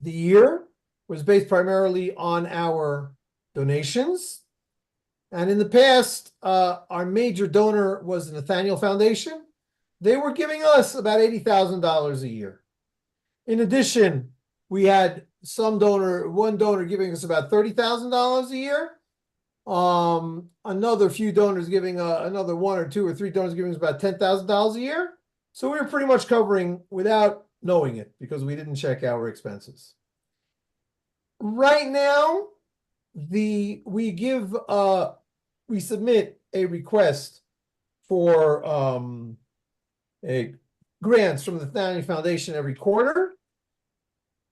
the year was based primarily on our donations. And in the past, our major donor was the Nathaniel Foundation. They were giving us about $80,000 a year. In addition, we had one donor giving us about $30,000 a year. Another few donors giving another 1 or 2 or 3 donors giving us about $10,000 a year. So we were pretty much covering without knowing it because we didn't check our expenses. Right now, we submit a request for grants from the Nathaniel Foundation every quarter.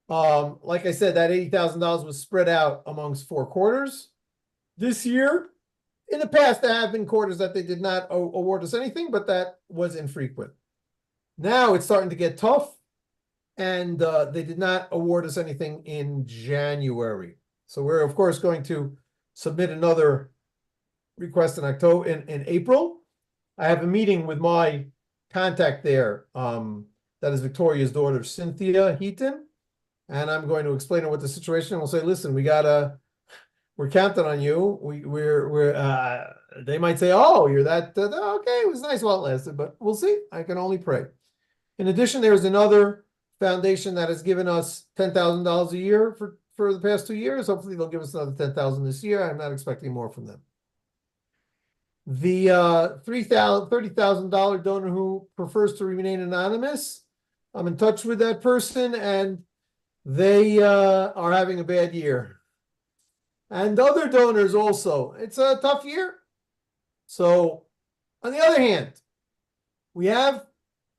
Like I said, that $80,000 was spread out amongst 4 quarters. This year, in the past, there have been quarters that they did not award us anything, but that was infrequent. Now it's starting to get tough, and they did not award us anything in January. So we're, of course, going to submit another request in April. I have a meeting with my contact there. That is Victoria's daughter, Cynthia Heaton. And I'm going to explain to her what the situation is. We'll say, listen, we're counting on you. They might say, oh, you're that, okay, it was nice while it lasted, but we'll see. I can only pray. In addition, there's another foundation that has given us $10,000 a year for the past 2 years. Hopefully they'll give us another $10,000 this year. I'm not expecting more from them. The $30,000 donor who prefers to remain anonymous, I'm in touch with that person, and they are having a bad year. And other donors also. It's a tough year. So, on the other hand,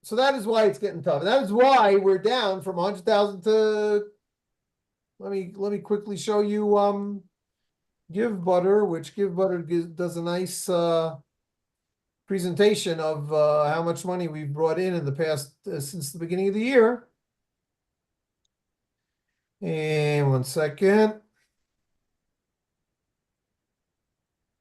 so that is why it's getting tough. And that is why we're down from 100,000 to, let me quickly show you GiveButter, which GiveButter does a nice presentation of how much money we've brought in the past, since the beginning of the year. And 1 second.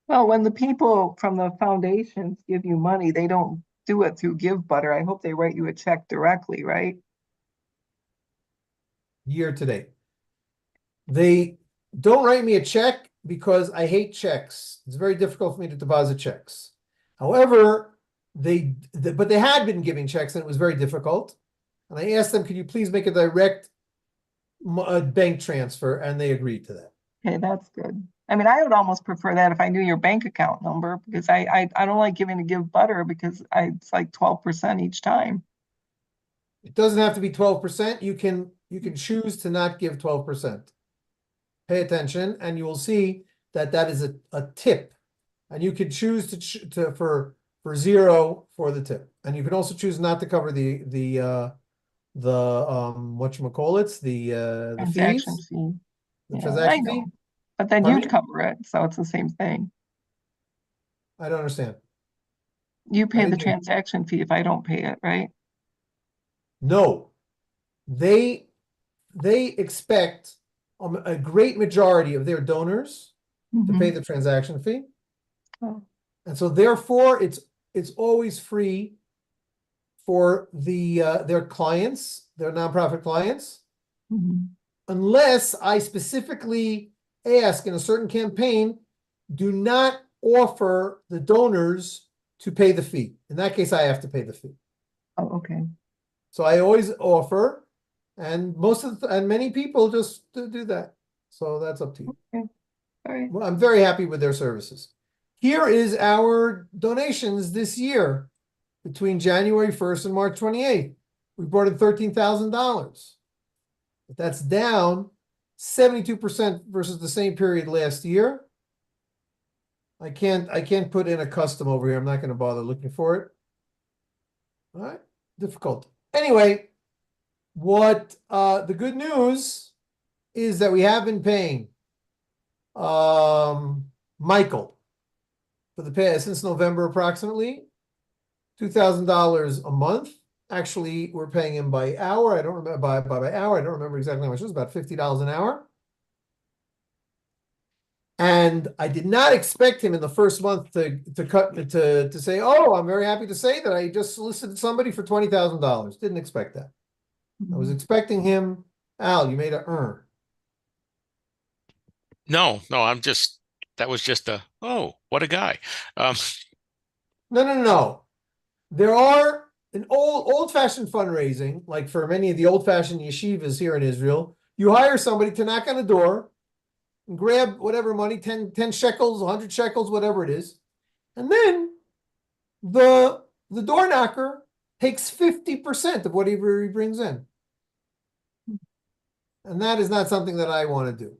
Well, when the people from the foundations give you money, they don't do it through GiveButter. I hope they write you a check directly, right? Year to date. They don't write me a check because I hate checks. It's very difficult for me to deposit checks. However, but they had been giving checks and it was very difficult. And I asked them, could you please make a direct a bank transfer, and they agreed to that. Okay, that's good. I mean, I would almost prefer that if I knew your bank account number, because I don't like giving to give butter because it's like 12% each time. It doesn't have to be 12%. You can choose to not give 12%. Pay attention, and you will see that that is a tip, and you can choose to for 0 for the tip, and you can also choose not to cover the whatchamacallits, the Transaction fees, fee. the Yeah, I transaction fee. know. But then Pardon you'd me? cover it, so it's the same thing. I don't understand. You I pay the didn't hear. transaction fee if I don't pay it, right? No, they expect a great majority of their donors to pay Mhm. the transaction fee, Oh, and so therefore it's always free for their clients, their nonprofit clients, mhm. unless I specifically ask in a certain campaign, do not offer the donors to pay the fee. In that case, I have to pay the fee. Oh, okay. So I always offer, and many people just do that. So that's up to you. Okay. All right. Well, I'm very happy with their services. Here is our donations this year between January 1st and March 28th. We brought in $13,000. That's down 72% versus the same period last year. I can't put in a custom over here. I'm not going to bother looking for it. All right, difficult. Anyway, what the good news is that we have been paying Michael for the past since November approximately $2,000 a month. Actually, we're paying him by hour. I don't remember by hour. I don't remember exactly how much it was, about $50 an hour. And I did not expect him in the first month to say, "Oh, I'm very happy to say that I just solicited somebody for $20,000." Didn't expect that. I was expecting him, Al, you made an earn. No, that was just oh, what a guy. Um, No. There are an old-fashioned fundraising, like for many of the old-fashioned yeshivas here in Israel. You hire somebody to knock on the door and grab whatever money, 10 shekels, 100 shekels, whatever it is. And then the door knocker takes 50% of whatever he brings in. And that is not something that I want to do.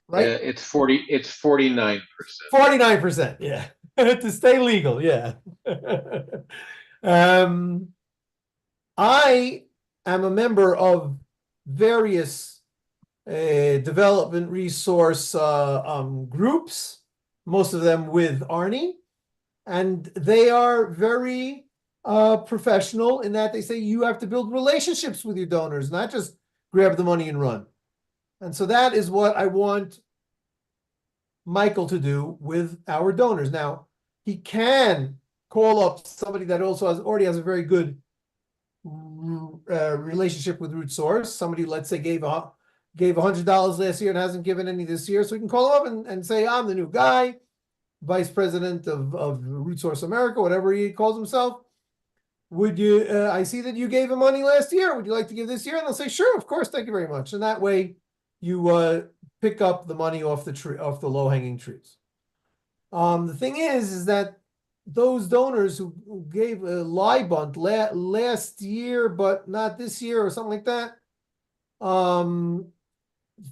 Right? It's 49%. 49%, yeah. To stay legal, yeah. I am a member of various development resource groups, most of them with Arnie, and they are very professional in that they say you have to build relationships with your donors, not just grab the money and run. And so that is what I want Michael to do with our donors. Now, he can call up somebody that also already has a very good relationship with Root Source. Somebody, let's say, gave $100 last year and hasn't given any this year. So we can call up and say, I'm the new guy, vice president of Root Source America, whatever he calls himself. Would you, I see that you gave him money last year. Would you like to give this year? And they'll say, sure, of course, thank you very much. And that way you pick up the money off the low-hanging trees. The thing is that those donors who gave a lie bunt last year, but not this year or something like that,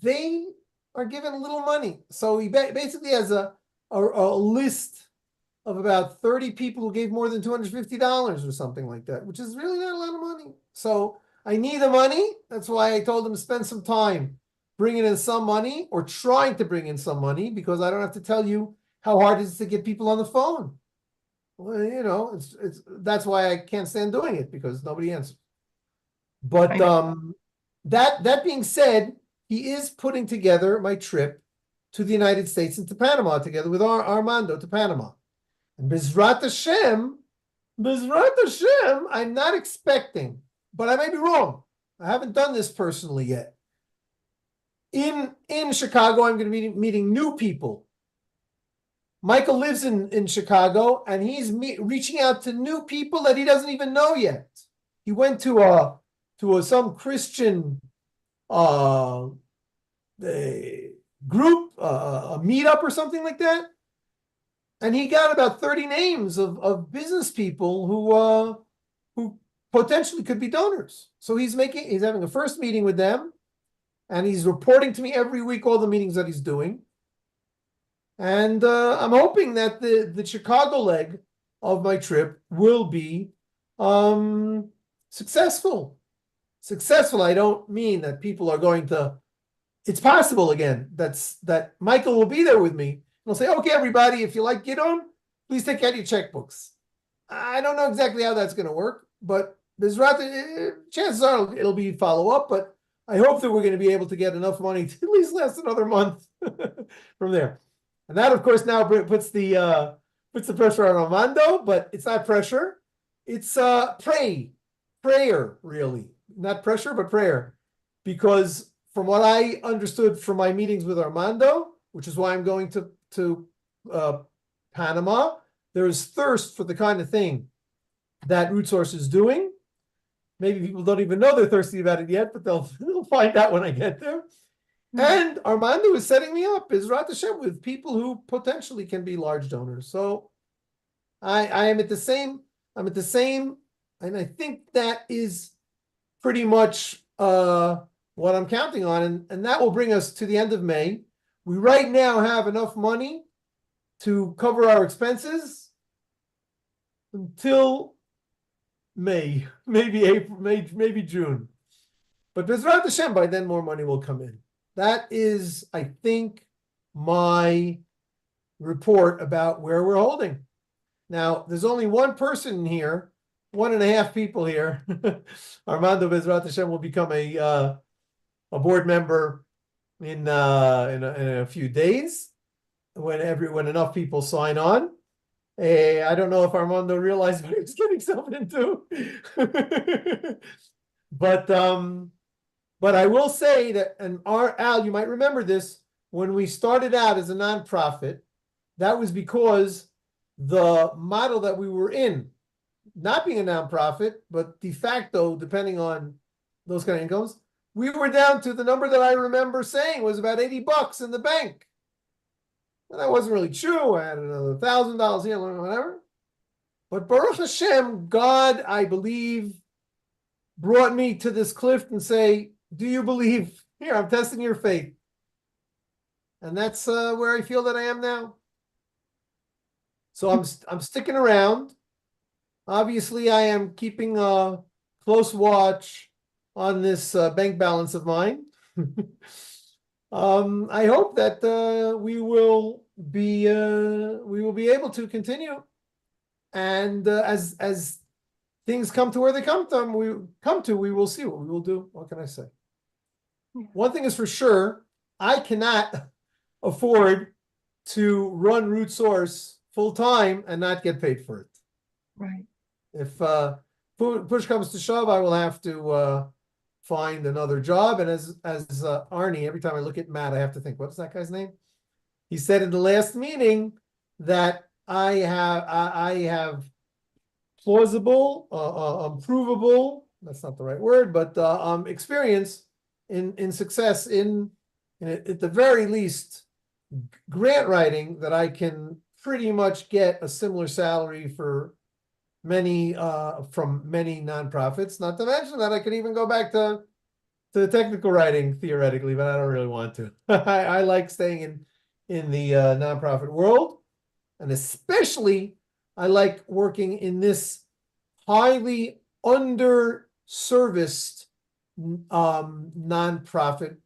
they are given a little money. So he basically has a list of about 30 people who gave more than $250 or something like that, which is really not a lot of money. So I need the money. That's why I told him to spend some time bringing in some money or trying to bring in some money, because I don't have to tell you how hard it is to get people on the phone. Well, you know, that's why I can't stand doing it, because nobody answers. But that being said, he is putting together my trip to the United States and to Panama together with Armando to Panama. And Bezrat Hashem, I'm not expecting, but I may be wrong. I haven't done this personally yet. In Chicago, I'm going to be meeting new people. Michael lives in Chicago, and he's reaching out to new people that he doesn't even know yet. He went to some Christian a group, a meetup or something like that. And he got about 30 names of business people who potentially could be donors. So he's having a first meeting with them, and he's reporting to me every week all the meetings that he's doing. And I'm hoping that the Chicago leg of my trip will be successful. Successful. I don't mean that people are going to. It's possible again. That Michael will be there with me. He'll say, "Okay, everybody, if you like Gidon, please take out your checkbooks." I don't know exactly how that's going to work, but there's chances are it'll be follow up. But I hope that we're going to be able to get enough money to at least last another month from there. And that, of course, now puts the pressure on Armando, but it's not pressure. It's prayer, really. Not pressure, but prayer. Because from what I understood from my meetings with Armando, which is why I'm going to Panama, there is thirst for the kind of thing that RootSource is doing. Maybe people don't even know they're thirsty about it yet, but they'll find out when I get there. And Armando is setting me up, Bezrat Hashem, with people who potentially can be large donors. So I am at the same, and I think that is pretty much what I'm counting on. And that will bring us to the end of May. We right now have enough money to cover our expenses until May, maybe April, maybe June. But Bezrat Hashem, by then more money will come in. That is, I think, my report about where we're holding. Now, there's only one person here, 1.5 people here. Armando Bezrat Hashem will become a board member in a few days when enough people sign on. I don't know if Armando realized what he was getting himself into, but I will say that, and Al, you might remember this, when we started out as a nonprofit, that was because the model that we were in, not being a nonprofit, but de facto, depending on those kind of incomes, we were down to the number that I remember saying was about $80 in the bank. And that wasn't really true. I had another $1,000 here, whatever. But Baruch Hashem, God, I believe, brought me to this cliff and say, do you believe? Here, I'm testing your faith. And that's where I feel that I am now. So I'm sticking around. Obviously, I am keeping a close watch on this bank balance of mine. I hope that we will be able to continue, and as things come to where they come to, we will see what we will do. What can I say? One thing is for sure, I cannot afford to run RootSource full time and not get paid for it. Right. If push comes to shove, I will have to find another job. And as Arnie, every time I look at Matt, I have to think, what's that guy's name? He said in the last meeting that I have plausible, provable, that's not the right word, but experience in success in at the very least grant writing, that I can pretty much get a similar salary for many from many nonprofits. Not to mention that I could even go back to technical writing theoretically, but I don't really want to. I like staying in the nonprofit world, and especially I like working in this highly underserviced nonprofit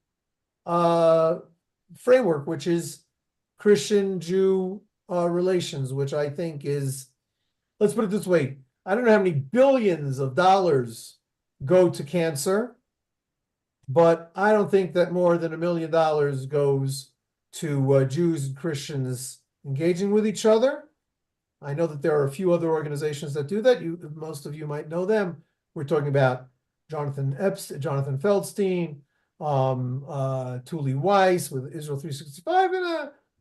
framework, which is Christian-Jew relations, which I think is, let's put it this way, I don't know how many billions of dollars go to cancer, but I don't think that more than $1 million goes to Jews and Christians engaging with each other. I know that there are a few other organizations that do that. Most of you might know them. We're talking about Jonathan Feldstein, Tuli Weiss with Israel 365,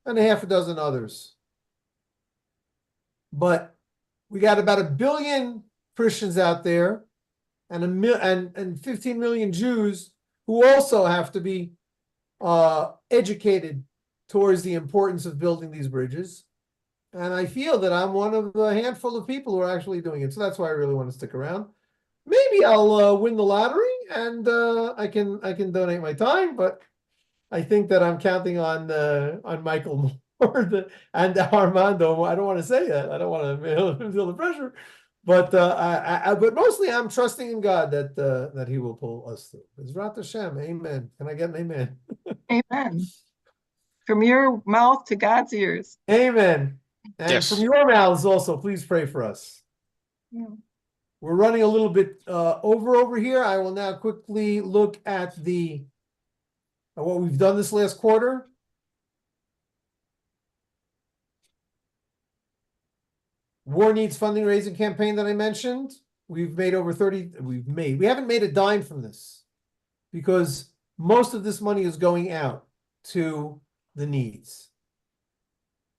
and a half a dozen others. But we got about 1 billion Christians out there, and 15 million Jews who also have to be educated towards the importance of building these bridges. And I feel that I'm one of the handful of people who are actually doing it. So that's why I really want to stick around. Maybe I'll win the lottery and I can donate my time, but I think that I'm counting on Michael more and Armando. I don't want to say that. I don't want to feel the pressure, but but mostly I'm trusting in God that He will pull us through. Bezrat Hashem, Amen. Can I get an amen? Amen. From your mouth to God's ears. Amen. And Yes. from your mouths also, please pray for us. Yeah. We're running a little bit over here. I will now quickly look at what we've done this last quarter. War Needs funding raising campaign that I mentioned. We've made over 30. We haven't made a dime from this because most of this money is going out to the needs.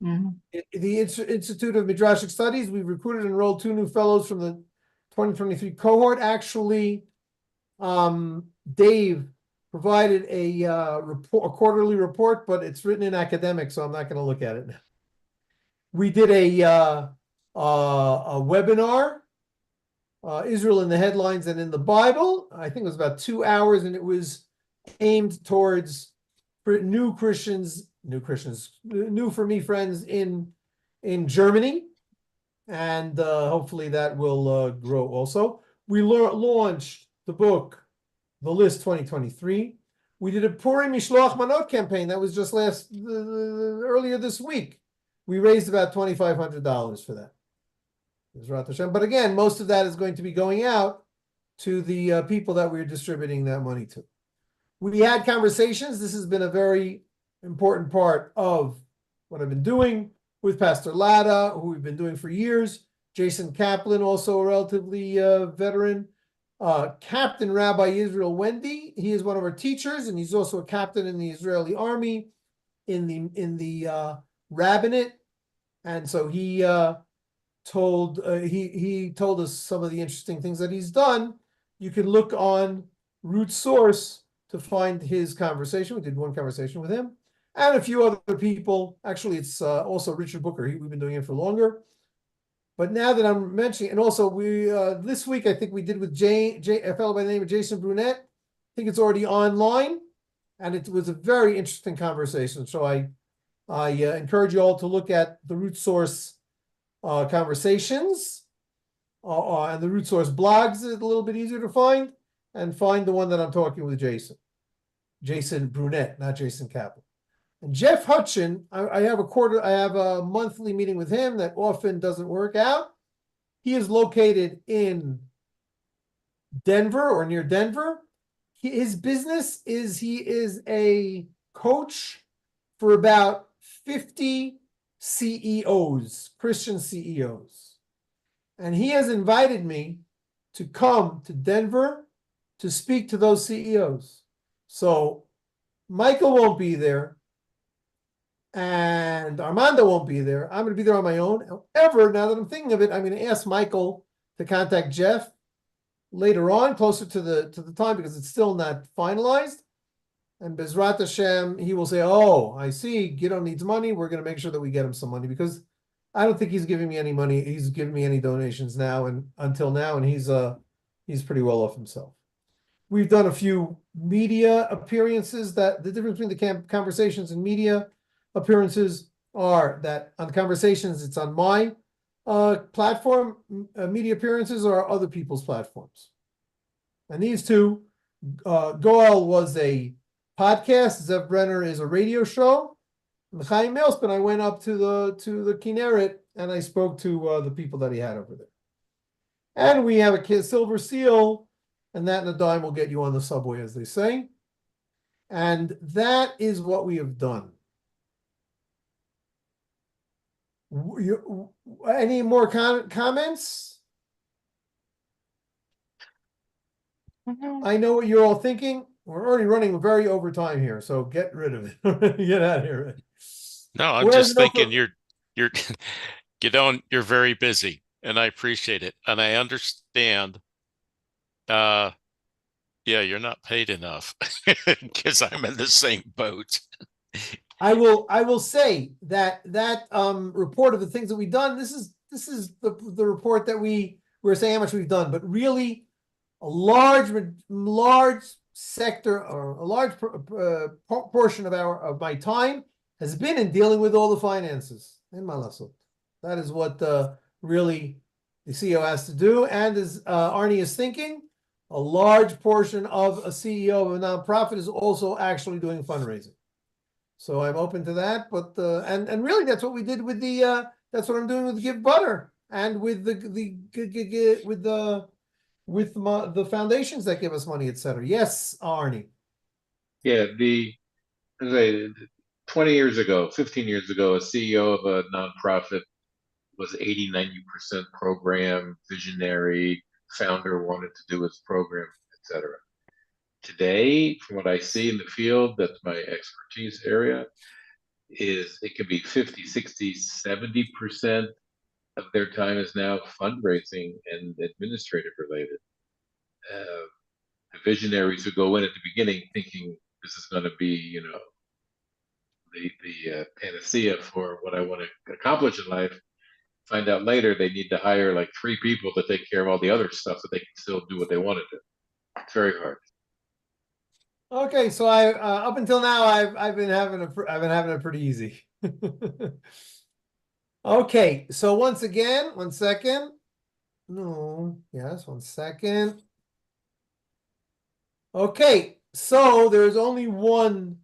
Mhm. The Institute of Midrashic Studies, we've recruited and enrolled 2 new fellows from the 2023 cohort. Actually, Dave provided a quarterly report, but it's written in academic, so I'm not going to look at it now. We did a webinar, Israel in the Headlines and in the Bible. I think it was about 2 hours, and it was aimed towards new for me friends in Germany, and hopefully that will grow also. We launched the book, The List 2023. We did a Purim Mishloach Manot campaign that was just earlier this week. We raised about $2,500 for that. But again, most of that is going to be going out to the people that we're distributing that money to. We had conversations. This has been a very important part of what I've been doing with Pastor Lada, who we've been doing for years. Jason Kaplan, also a relatively veteran. Captain Rabbi Israel Wendy, he is one of our teachers, and he's also a captain in the Israeli army in the rabbinate. And so he told us some of the interesting things that he's done. You can look on Root Source to find his conversation. We did one conversation with him and a few other people. Actually, it's also Richard Booker. We've been doing it for longer. But now that I'm mentioning, and also we this week I think we did with a fellow by the name of Jason Brunette. I think it's already online, and it was a very interesting conversation. So I encourage you all to look at the Root Source conversations and the Root Source blogs. Is a little bit easier to find, and find the one that I'm talking with Jason Brunette, not Jason Kaplan. And Jeff Hutchin, I have a monthly meeting with him that often doesn't work out. He is located in Denver or near Denver. His business is he is a coach for about 50 CEOs, Christian CEOs. And he has invited me to come to Denver to speak to those CEOs. So Michael won't be there, and Armando won't be there. I'm going to be there on my own. However, now that I'm thinking of it, I'm going to ask Michael to contact Jeff later on, closer to the time, because it's still not finalized. And Bezrat Hashem, he will say, "Oh, I see. Gidon needs money. We're going to make sure that we get him some money," because I don't think he's giving me any money. He's giving me any donations now and until now, and he's pretty well off himself. We've done a few media appearances. That the difference between the conversations and media appearances are that on Conversations, it's on my platform. Media appearances are other people's platforms. And these two, Goel was a podcast. Zev Brenner is a radio show. And Chaim Mailspin, I went up to the Kinneret and I spoke to the people that he had over there. And we have a silver seal, and that and a dime will get you on the subway, as they say. And that is what we have done. Any more comments? I know what you're all thinking. We're already running very over time here, so get rid of it. Get out of here. No, I'm just thinking you're Gidon, you're very busy, and I appreciate it. And I understand Yeah, you're not paid enough because I'm in the same boat. I will say that report of the things that we've done, this is the report that we're saying how much we've done, but really a large sector or a large portion of my time has been in dealing with all the finances in Malasot. That is what really the CEO has to do, and as Arnie is thinking, a large portion of a CEO of a nonprofit is also actually doing fundraising. So I'm open to that, but and really that's what we did with the that's what I'm doing with Give Butter and with the foundations that give us money, etc. Yes, Arnie. Yeah, as I 20 years ago, 15 years ago, a CEO of a nonprofit was 80-90% program, visionary, founder wanted to do his program, etc. Today, from what I see in the field, that's my expertise area, is it could be 50, 60, 70% of their time is now fundraising and administrative related. The visionaries who go in at the beginning thinking this is going to be, you know, the panacea for what I want to accomplish in life, find out later they need to hire like 3 people to take care of all the other stuff so they can still do what they want to do. It's very hard. Okay, so I up until now I've been having it pretty easy. Okay, so once again, 1 second. No, yes, 1 second. Okay, so there's only one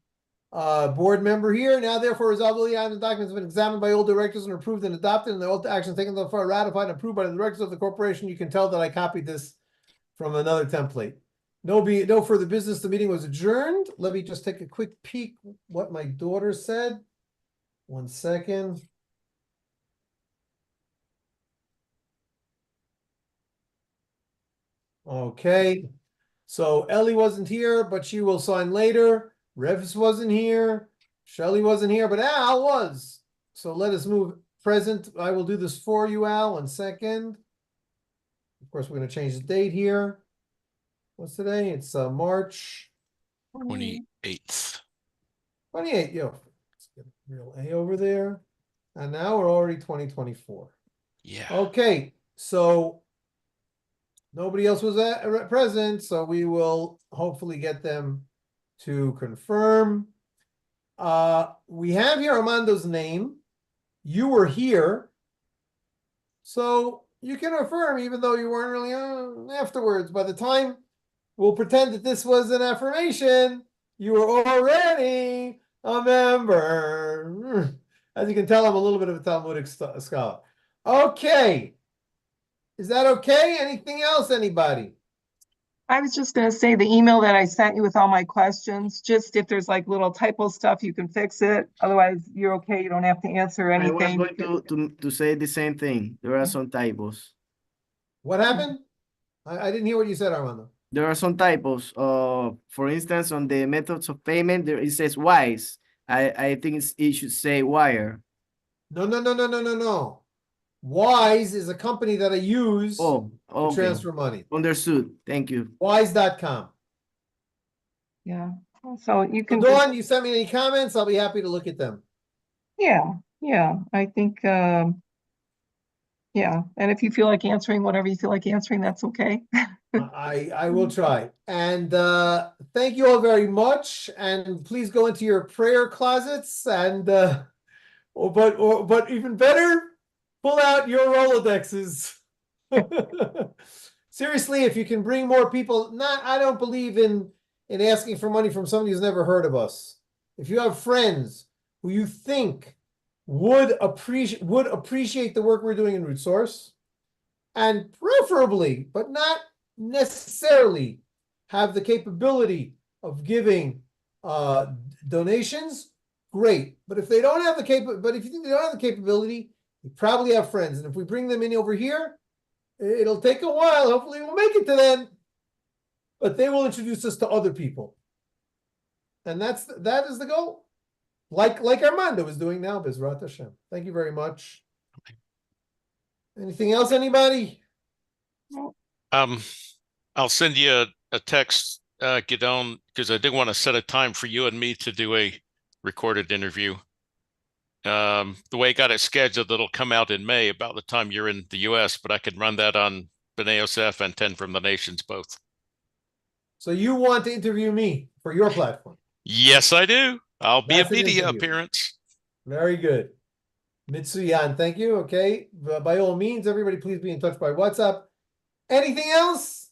board member here. Now, therefore, resolved all the items documents have been examined by all directors and approved and adopted, and the all actions taken so far ratified and approved by the directors of the corporation. You can tell that I copied this from another template. No further business. The meeting was adjourned. Let me just take a quick peek what my daughter said. 1 second. Okay. So Ellie wasn't here, but she will sign later. Revs wasn't here. Shelly wasn't here, but Al was. So let us move present. I will do this for you, Al. 1 second. Of course, we're going to change the date here. What's today? It's March 28th. 28th. Yo, let's get a real A over there. And now we're already 2024. Yeah. Okay, so nobody else was present, so we will hopefully get them to confirm. We have here Armando's name. You were here, so you can affirm even though you weren't really afterwards. By the time we'll pretend that this was an affirmation, you were already a member. As you can tell, I'm a little bit of a Talmudic scholar. Okay. Is that okay? Anything else, anybody? I was just going to say the email that I sent you with all my questions, just if there's like little typo stuff, you can fix it. Otherwise, you're okay. You don't have to answer I was anything. going to say the same thing. There are some typos. What happened? I didn't hear what you said, Armando. There are some typos. For instance, on the methods of payment, there it says WISE. I think it should say wire. No. Wise is a company that I use Oh, to okay. transfer money. Understood. Thank you. Wise.com. Yeah. So you So can Dawn, you sent me any comments? I'll be happy to look at them. yeah. I think yeah. And if you feel like answering whatever you feel like answering, that's okay. I will try. And thank you all very much. And please go into your prayer closets and but even better, pull out your Rolodexes. Seriously, if you can bring more people, I don't believe in asking for money from somebody who's never heard of us. If you have friends who you think would appreciate the work we're doing in Root Source, and preferably, but not necessarily, have the capability of giving donations, great. But if they don't have the if you think they don't have the capability, you probably have friends. And if we bring them in over here, it'll take a while. Hopefully we'll make it to them. But they will introduce us to other people. And that is the goal. Like Armando is doing now, Bezrat Hashem. Thank you very much. Anything else, anybody? I'll send you a text get on, because I did want to set a time for you and me to do a recorded interview. The way I got it scheduled, it'll come out in May about the time you're in the US, but I could run that on BeneOSF and 10 from the Nations both. So you want to interview me for your platform? Yes, I do. I'll be That's a an media interview. appearance. Very good. Mitsuyan, thank you. Okay. By all means, everybody, please be in touch by WhatsApp. Anything else?